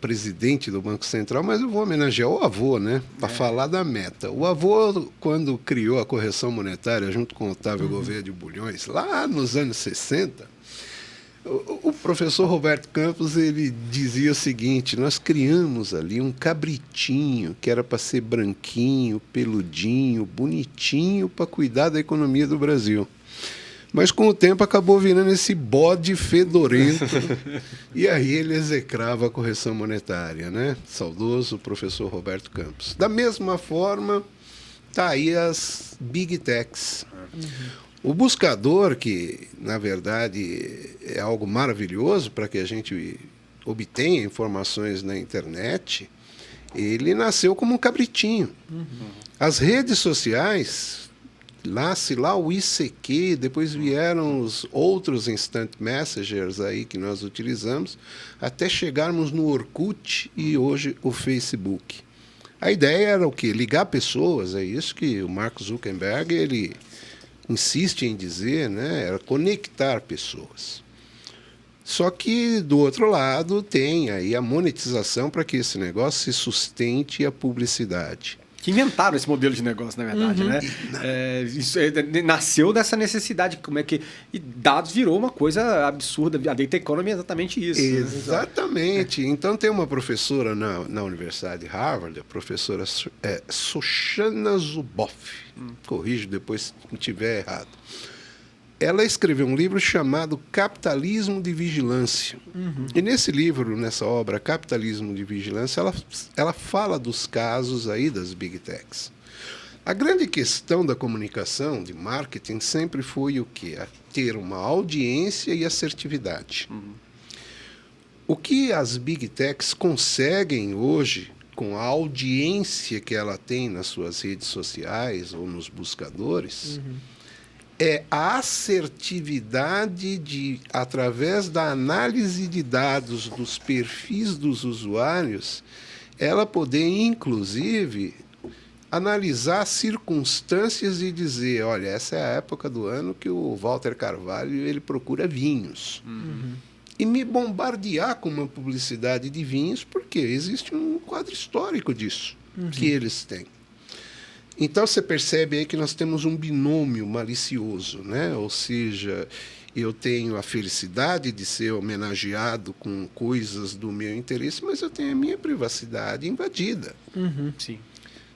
presidente do Banco Central, mas eu vou homenagear o avô, né? Para falar da meta. O avô, quando criou a correção monetária junto com Otávio Gouveia de Bulhões, lá nos anos 60, o professor Roberto Campos, ele dizia o seguinte: nós criamos ali um cabritinho que era para ser branquinho, peludinho, bonitinho, para cuidar da economia do Brasil. Mas com o tempo acabou virando esse bode fedorento e aí ele execrava a correção monetária, né? Saudoso professor Roberto Campos. Da mesma forma, tá aí as Big Techs. O buscador, que na verdade é algo maravilhoso para que a gente obtenha informações na internet, ele nasceu como um cabritinho. As redes sociais, nasce lá o ICQ, depois vieram os outros instant messengers aí que nós utilizamos, até chegarmos no Orkut e hoje o Facebook. A ideia era o quê? Ligar pessoas, é isso que o Mark Zuckerberg ele insiste em dizer, né? Era conectar pessoas. Só que, do outro lado, tem aí a monetização para que esse negócio se sustente a publicidade. Que inventaram esse modelo de negócio, na verdade, né? Isso nasceu dessa necessidade. Como é que... E dados virou uma coisa absurda. A data economy é exatamente isso. Exatamente. Né? Então, tem uma professora na Universidade de Harvard, a professora Shoshana Zuboff. Corrijo depois se estiver errado. Ela escreveu um livro chamado Capitalismo de Vigilância. E nesse livro, nessa obra, Capitalismo de Vigilância, ela fala dos casos aí das Big Techs. A grande questão da comunicação, de marketing, sempre foi o quê? Ter uma audiência e assertividade. O que as Big Techs conseguem hoje, com a audiência que ela tem nas suas redes sociais ou nos buscadores, é a assertividade de, através da análise de dados dos perfis dos usuários, ela poder, inclusive, analisar circunstâncias e dizer, olha, essa é a época do ano que o Walter Carvalho ele procura vinhos. E me bombardear com uma publicidade de vinhos, porque existe um quadro histórico disso que eles têm. Então, você percebe aí que nós temos um binômio malicioso, né? Ou seja, eu tenho a felicidade de ser homenageado com coisas do meu interesse, mas eu tenho a minha privacidade invadida. Sim.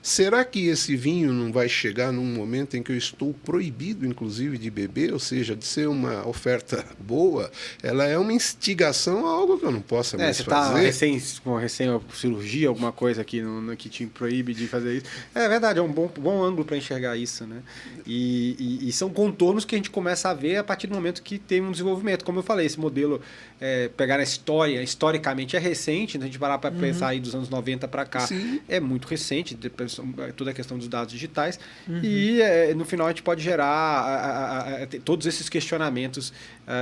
Será que esse vinho não vai chegar num momento em que eu estou proibido, inclusive, de beber? Ou seja, de ser uma oferta boa, ela é uma instigação a algo que eu não possa mais fazer. Você está com cirurgia, alguma coisa que te proíbe de fazer isso. É verdade, é um bom ângulo para enxergar isso, né? E são contornos que a gente começa a ver a partir do momento que tem um desenvolvimento. Como eu falei, esse modelo, pegar a história, historicamente é recente, então a gente parar para pensar aí dos anos 90 para cá, é muito recente, toda a questão dos dados digitais, e no final a gente pode gerar todos esses questionamentos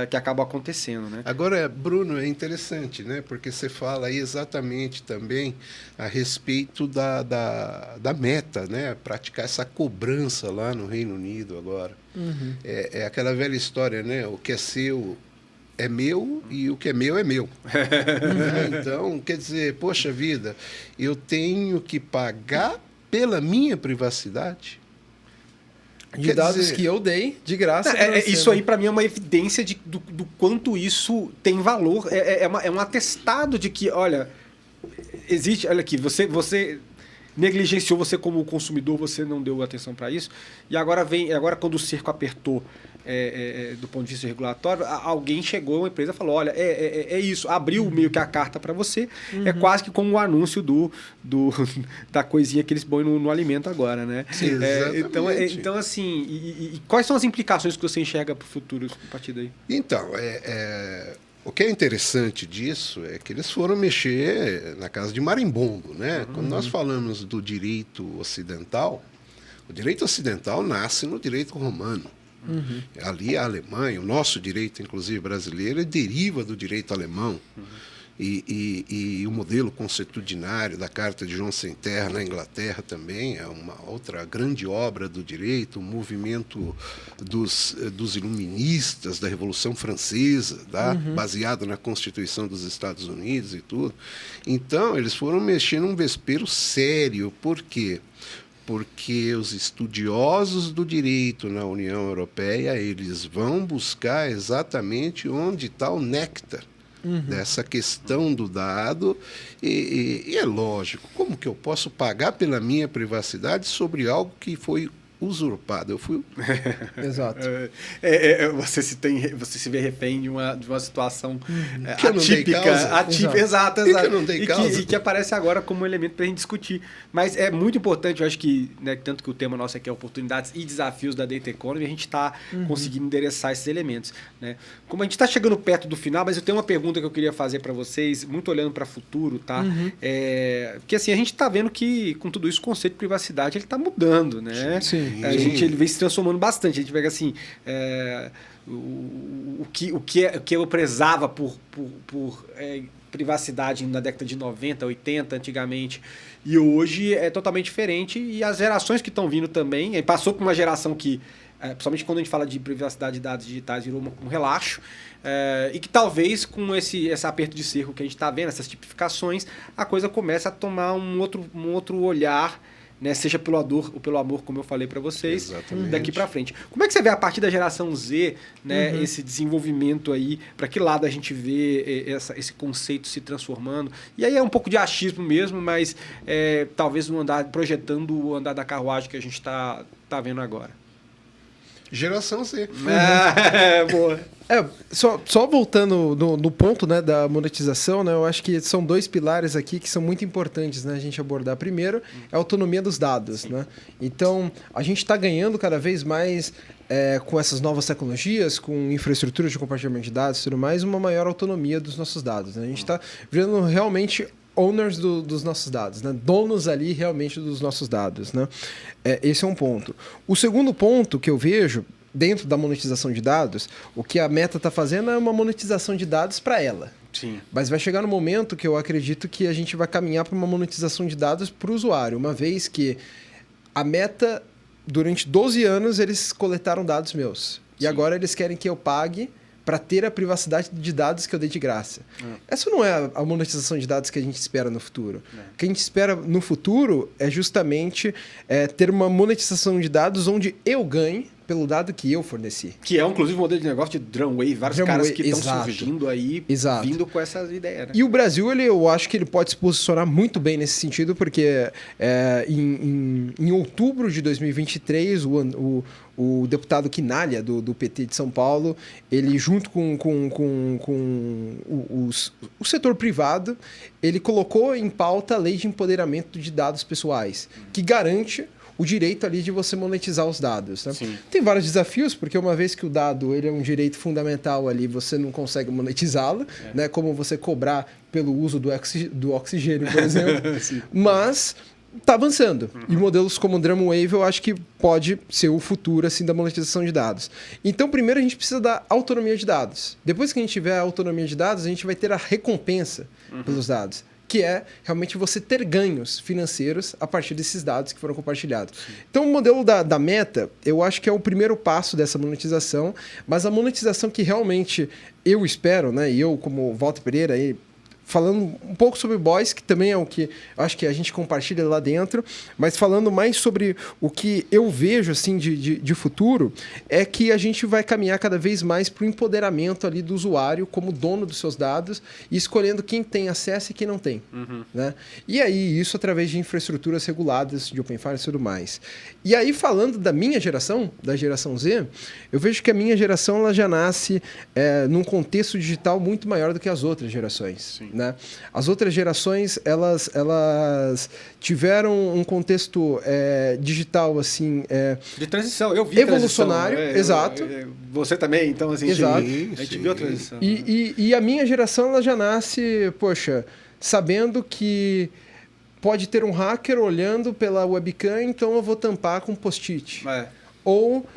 que acabam acontecendo, né? Agora, Bruno, é interessante, né? Porque você fala aí exatamente também a respeito da meta, né? Praticar essa cobrança lá no Reino Unido agora. É aquela velha história, né? O que é seu é meu e o que é meu é meu. Então, quer dizer, poxa vida, eu tenho que pagar pela minha privacidade? De dados que eu dei de graça. Isso aí, para mim, é uma evidência do quanto isso tem valor. É um atestado de que, olha, existe... Olha aqui, você negligenciou você como consumidor, você não deu atenção para isso. E agora quando o cerco apertou do ponto de vista regulatório, alguém chegou, uma empresa falou, olha, é isso, abriu meio que a carta para você, é quase que como o anúncio da coisinha que eles põem no alimento agora, né? Sim, então, assim, e quais são as implicações que você enxerga para o futuro a partir daí? Então, o que é interessante disso é que eles foram mexer na casa de marimbondo, né? Quando nós falamos do direito ocidental, o direito ocidental nasce no direito romano. Ali a Alemanha, o nosso direito, inclusive brasileiro, deriva do direito alemão. E o modelo consuetudinário da Carta de João Sem Terra na Inglaterra também é uma outra grande obra do direito, o movimento dos iluministas da Revolução Francesa, tá? Baseado na Constituição dos Estados Unidos e tudo. Então, eles foram mexer num vespeiro sério. Por quê? Porque os estudiosos do direito na União Europeia, eles vão buscar exatamente onde está o néctar dessa questão do dado. E é lógico, como que eu posso pagar pela minha privacidade sobre algo que foi usurpado? Exato. Você se vê refém de uma situação que eu não dei causa. Exato. Que eu não dei causa. E que aparece agora como um elemento para a gente discutir. Mas é muito importante, eu acho que, né, tanto que o tema nosso aqui é oportunidades e desafios da Data Economy, a gente está conseguindo endereçar esses elementos, né? Como a gente está chegando perto do final, mas eu tenho uma pergunta que eu queria fazer para vocês, muito olhando para o futuro, tá? Porque assim, a gente está vendo que, com tudo isso, o conceito de privacidade está mudando, né? Sim. Ele vem se transformando bastante. A gente pega assim, o que eu prezava por privacidade na década de 90, 80, antigamente, e hoje é totalmente diferente. E as gerações que estão vindo também, passou por uma geração que, principalmente quando a gente fala de privacidade de dados digitais, virou um relaxo, e que talvez com esse aperto de cerco que a gente está vendo, essas tipificações, a coisa começa a tomar um outro olhar, né, seja pelo amor, como eu falei para vocês, exatamente, daqui para frente. Como é que você vê a partir da geração Z, né, esse desenvolvimento aí, para que lado a gente vê esse conceito se transformando? E aí é um pouco de achismo mesmo, mas talvez projetando o andar da carruagem que a gente tá vendo agora. Geração Z. Boa. Só voltando no ponto, né, da monetização, né, eu acho que são dois pilares aqui que são muito importantes, né, a gente abordar. Primeiro, é a autonomia dos dados. Né? Então, a gente está ganhando cada vez mais, com essas novas tecnologias, com infraestrutura de compartilhamento de dados e tudo mais, uma maior autonomia dos nossos dados. Né? A gente está virando realmente owners dos nossos dados, né? Donos ali realmente dos nossos dados. Né? Esse é um ponto. O segundo ponto que eu vejo dentro da monetização de dados, o que a Meta está fazendo é uma monetização de dados para ela. Sim. Mas vai chegar no momento que eu acredito que a gente vai caminhar para uma monetização de dados para o usuário, uma vez que a Meta, durante 12 anos, eles coletaram dados meus. Sim. E agora eles querem que eu pague para ter a privacidade de dados que eu dei de graça. Essa não é a monetização de dados que a gente espera no futuro. O que a gente espera no futuro é justamente ter uma monetização de dados onde eu ganhe pelo dado que eu forneci. Que é, inclusive, um modelo de negócio de Drumway, vários caras que estão surgindo aí, vindo com essas ideias. Né? E o Brasil, eu acho que ele pode se posicionar muito bem nesse sentido, porque em outubro de 2023, o deputado Quinalha, do PT de São Paulo, ele junto com o setor privado, ele colocou em pauta a lei de empoderamento de dados pessoais, que garante o direito ali de você monetizar os dados. Né? Tem vários desafios, porque uma vez que o dado ele é um direito fundamental ali, você não consegue monetizá-lo, né? Como você cobrar pelo uso do oxigênio, por exemplo. Mas está avançando. E modelos como o Drumwave eu acho que pode ser o futuro assim, da monetização de dados. Então, primeiro a gente precisa da autonomia de dados. Depois que a gente tiver a autonomia de dados, a gente vai ter a recompensa pelos dados, que é realmente você ter ganhos financeiros a partir desses dados que foram compartilhados. Então, o modelo da Meta, eu acho que é o primeiro passo dessa monetização, mas a monetização que realmente eu espero, né, e eu como Walter Pereira, falando um pouco sobre boys, que também é o que eu acho que a gente compartilha lá dentro, mas falando mais sobre o que eu vejo assim de futuro, é que a gente vai caminhar cada vez mais para o empoderamento ali do usuário como dono dos seus dados e escolhendo quem tem acesso e quem não tem. Né? E aí, isso através de infraestruturas reguladas, de Open Finance e tudo mais. E aí, falando da minha geração, da geração Z, eu vejo que a minha geração ela já nasce num contexto digital muito maior do que as outras gerações. Né? As outras gerações, elas tiveram um contexto digital assim... de transição, eu vi evolucionário, exato. Você também, então assim, exato. A gente viu a transição. E a minha geração ela já nasce, poxa, sabendo que pode ter um hacker olhando pela webcam, então eu vou tampar com post-it. Ou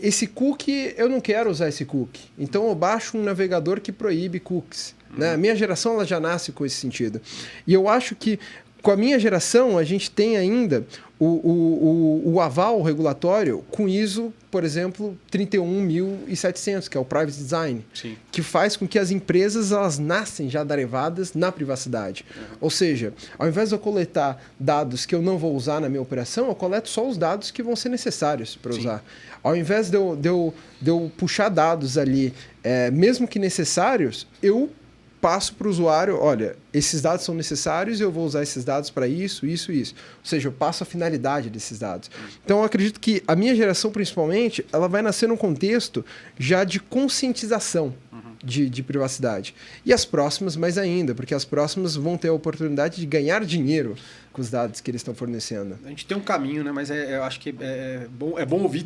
esse cookie, eu não quero usar esse cookie. Então eu baixo um navegador que proíbe cookies. Né? A minha geração ela já nasce com esse sentido. E eu acho que com a minha geração a gente tem ainda o aval regulatório com ISO, por exemplo, 31700, que é o Privacy Design, que faz com que as empresas elas nascem já derivadas na privacidade. Ou seja, ao invés de eu coletar dados que eu não vou usar na minha operação, eu coleto só os dados que vão ser necessários para usar. Ao invés de eu puxar dados ali, mesmo que necessários, eu passo para o usuário, olha, esses dados são necessários e eu vou usar esses dados para isso. Ou seja, eu passo a finalidade desses dados. Então, eu acredito que a minha geração, principalmente, ela vai nascer num contexto já de conscientização de privacidade. E as próximas mais ainda, porque as próximas vão ter a oportunidade de ganhar dinheiro com os dados que eles estão fornecendo. A gente tem um caminho, né? Mas eu acho que é bom ouvir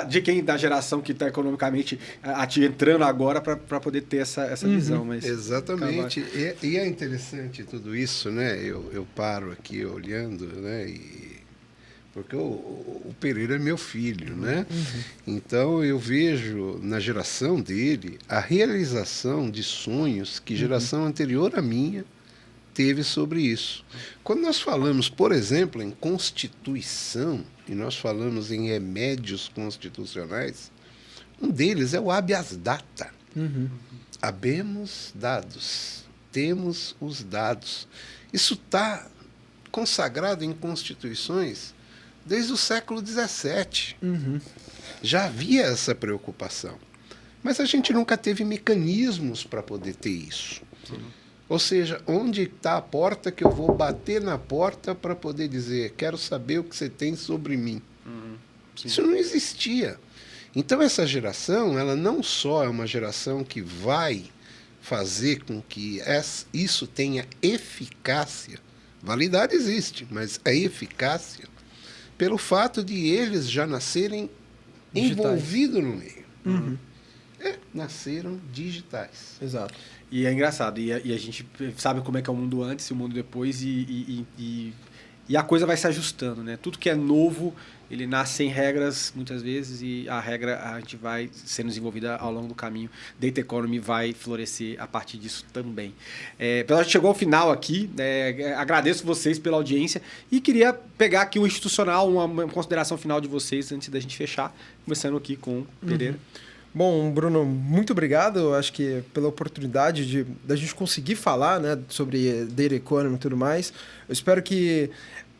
de quem da geração que está economicamente entrando agora para poder ter essa visão. Mas, exatamente. E é interessante tudo isso, né? Eu paro aqui olhando, né? Porque o Pereira é meu filho, né? Então eu vejo na geração dele a realização de sonhos que geração anterior à minha teve sobre isso. Quando nós falamos, por exemplo, em Constituição, e nós falamos em remédios constitucionais, um deles é o habeas data. Habemos dados, temos os dados. Isso está consagrado em constituições desde o século XVII. Já havia essa preocupação. Mas a gente nunca teve mecanismos para poder ter isso. Ou seja, onde está a porta que eu vou bater na porta para poder dizer, quero saber o que você tem sobre mim. Isso não existia. Então essa geração, ela não só é uma geração que vai fazer com que isso tenha eficácia. Validade existe, mas a eficácia pelo fato de eles já nascerem envolvidos no meio. Nasceram digitais. Exato. E é engraçado, e a gente sabe como é que é o mundo antes e o mundo depois, e a coisa vai se ajustando, né? Tudo que é novo, ele nasce sem regras, muitas vezes, e a regra a gente vai sendo desenvolvida ao longo do caminho. Data Economy vai florescer a partir disso também. A gente chegou ao final aqui, agradeço vocês pela audiência e queria pegar aqui o institucional, uma consideração final de vocês antes da gente fechar, começando aqui com o Pereira. Bom, Bruno, muito obrigado. Eu acho que pela oportunidade da gente conseguir falar, né, sobre Data Economy e tudo mais. Eu espero que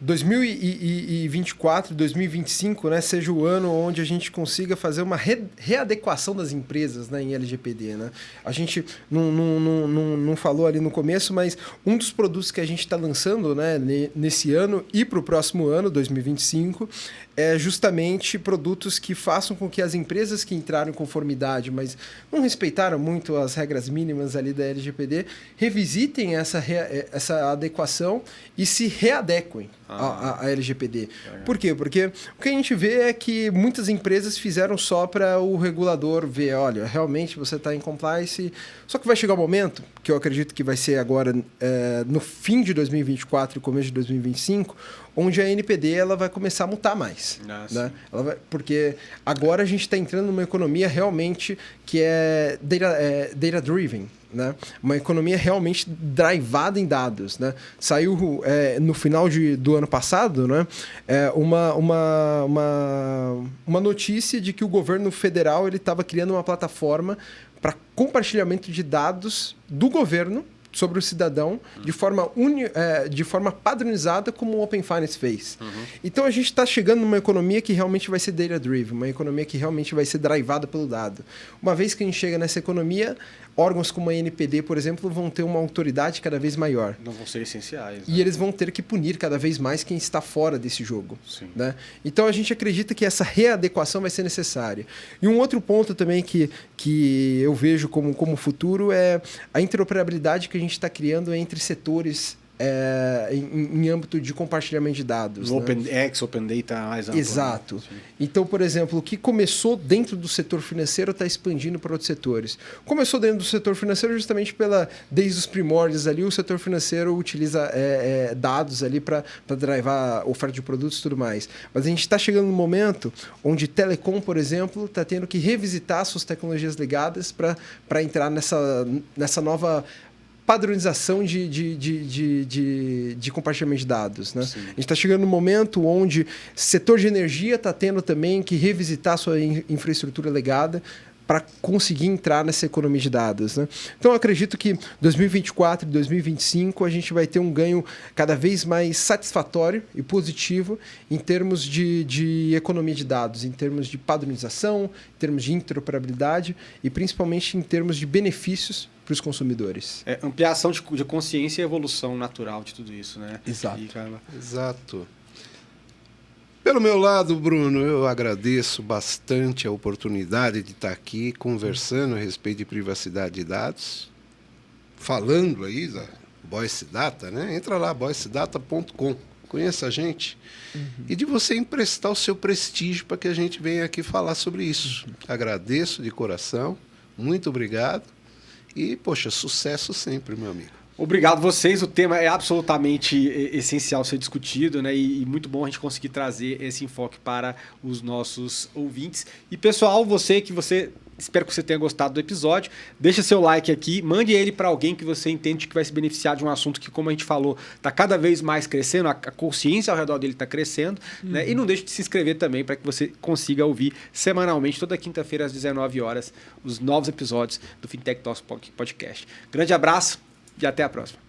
2024, 2025, né, seja o ano onde a gente consiga fazer uma readequação das empresas, né, em LGPD. Né? A gente não falou ali no começo, mas um dos produtos que a gente está lançando, né, nesse ano e para o próximo ano, 2025, é justamente produtos que façam com que as empresas que entraram em conformidade, mas não respeitaram muito as regras mínimas ali da LGPD, revisitem essa adequação e se readequem à LGPD. Por quê? Porque o que a gente vê é que muitas empresas fizeram só para o regulador ver, olha, realmente você está em compliance, só que vai chegar um momento, que eu acredito que vai ser agora no fim de 2024 e começo de 2025, onde a NPD ela vai começar a multar mais. Né? Porque agora a gente está entrando numa economia realmente que é data-driven. Né? Uma economia realmente drivada em dados. Né? Saiu no final do ano passado, né? Uma notícia de que o governo federal estava criando uma plataforma para compartilhamento de dados do governo sobre o cidadão de forma padronizada, como o Open Finance fez. Então a gente está chegando numa economia que realmente vai ser data-driven, uma economia que realmente vai ser drivada pelo dado. Uma vez que a gente chega nessa economia, órgãos como a NPD, por exemplo, vão ter uma autoridade cada vez maior. Não vão ser essenciais. Né? E eles vão ter que punir cada vez mais quem está fora desse jogo. Sim. Né? Então a gente acredita que essa readequação vai ser necessária. E um outro ponto também que eu vejo como futuro é a interoperabilidade que a gente está criando entre setores em âmbito de compartilhamento de dados. No né? OpenX, Open Data mais amplo. Exato. Né? Então, por exemplo, o que começou dentro do setor financeiro está expandindo para outros setores. Começou dentro do setor financeiro justamente desde os primórdios ali, o setor financeiro utiliza dados ali para drivar a oferta de produtos e tudo mais. Mas a gente está chegando num momento onde telecom, por exemplo, está tendo que revisitar suas tecnologias ligadas para entrar nessa nova padronização de compartilhamento de dados. Né? A gente está chegando num momento onde o setor de energia está tendo também que revisitar sua infraestrutura legada para conseguir entrar nessa economia de dados. Né? Então, eu acredito que 2024 e 2025 a gente vai ter um ganho cada vez mais satisfatório e positivo em termos de economia de dados, em termos de padronização, em termos de interoperabilidade e principalmente em termos de benefícios para os consumidores. Ampliação de consciência e evolução natural de tudo isso, né? Exato. Exato. Pelo meu lado, Bruno, eu agradeço bastante a oportunidade de estar aqui conversando a respeito de privacidade de dados, falando aí da Boyce Data, né? Entra lá, boycedata.com, conheça a gente, e de você emprestar o seu prestígio para que a gente venha aqui falar sobre isso. Agradeço de coração, muito obrigado, e, poxa, sucesso sempre, meu amigo. Obrigado a vocês, o tema é absolutamente essencial ser discutido, né? E muito bom a gente conseguir trazer esse enfoque para os nossos ouvintes. E pessoal, espero que você tenha gostado do episódio, deixa seu like aqui, mande ele para alguém que você entende que vai se beneficiar de um assunto que, como a gente falou, está cada vez mais crescendo, a consciência ao redor dele está crescendo, né? E não deixe de se inscrever também para que você consiga ouvir semanalmente, toda quinta-feira às 19 horas, os novos episódios do Fintech Talks Podcast. Grande abraço e até a próxima.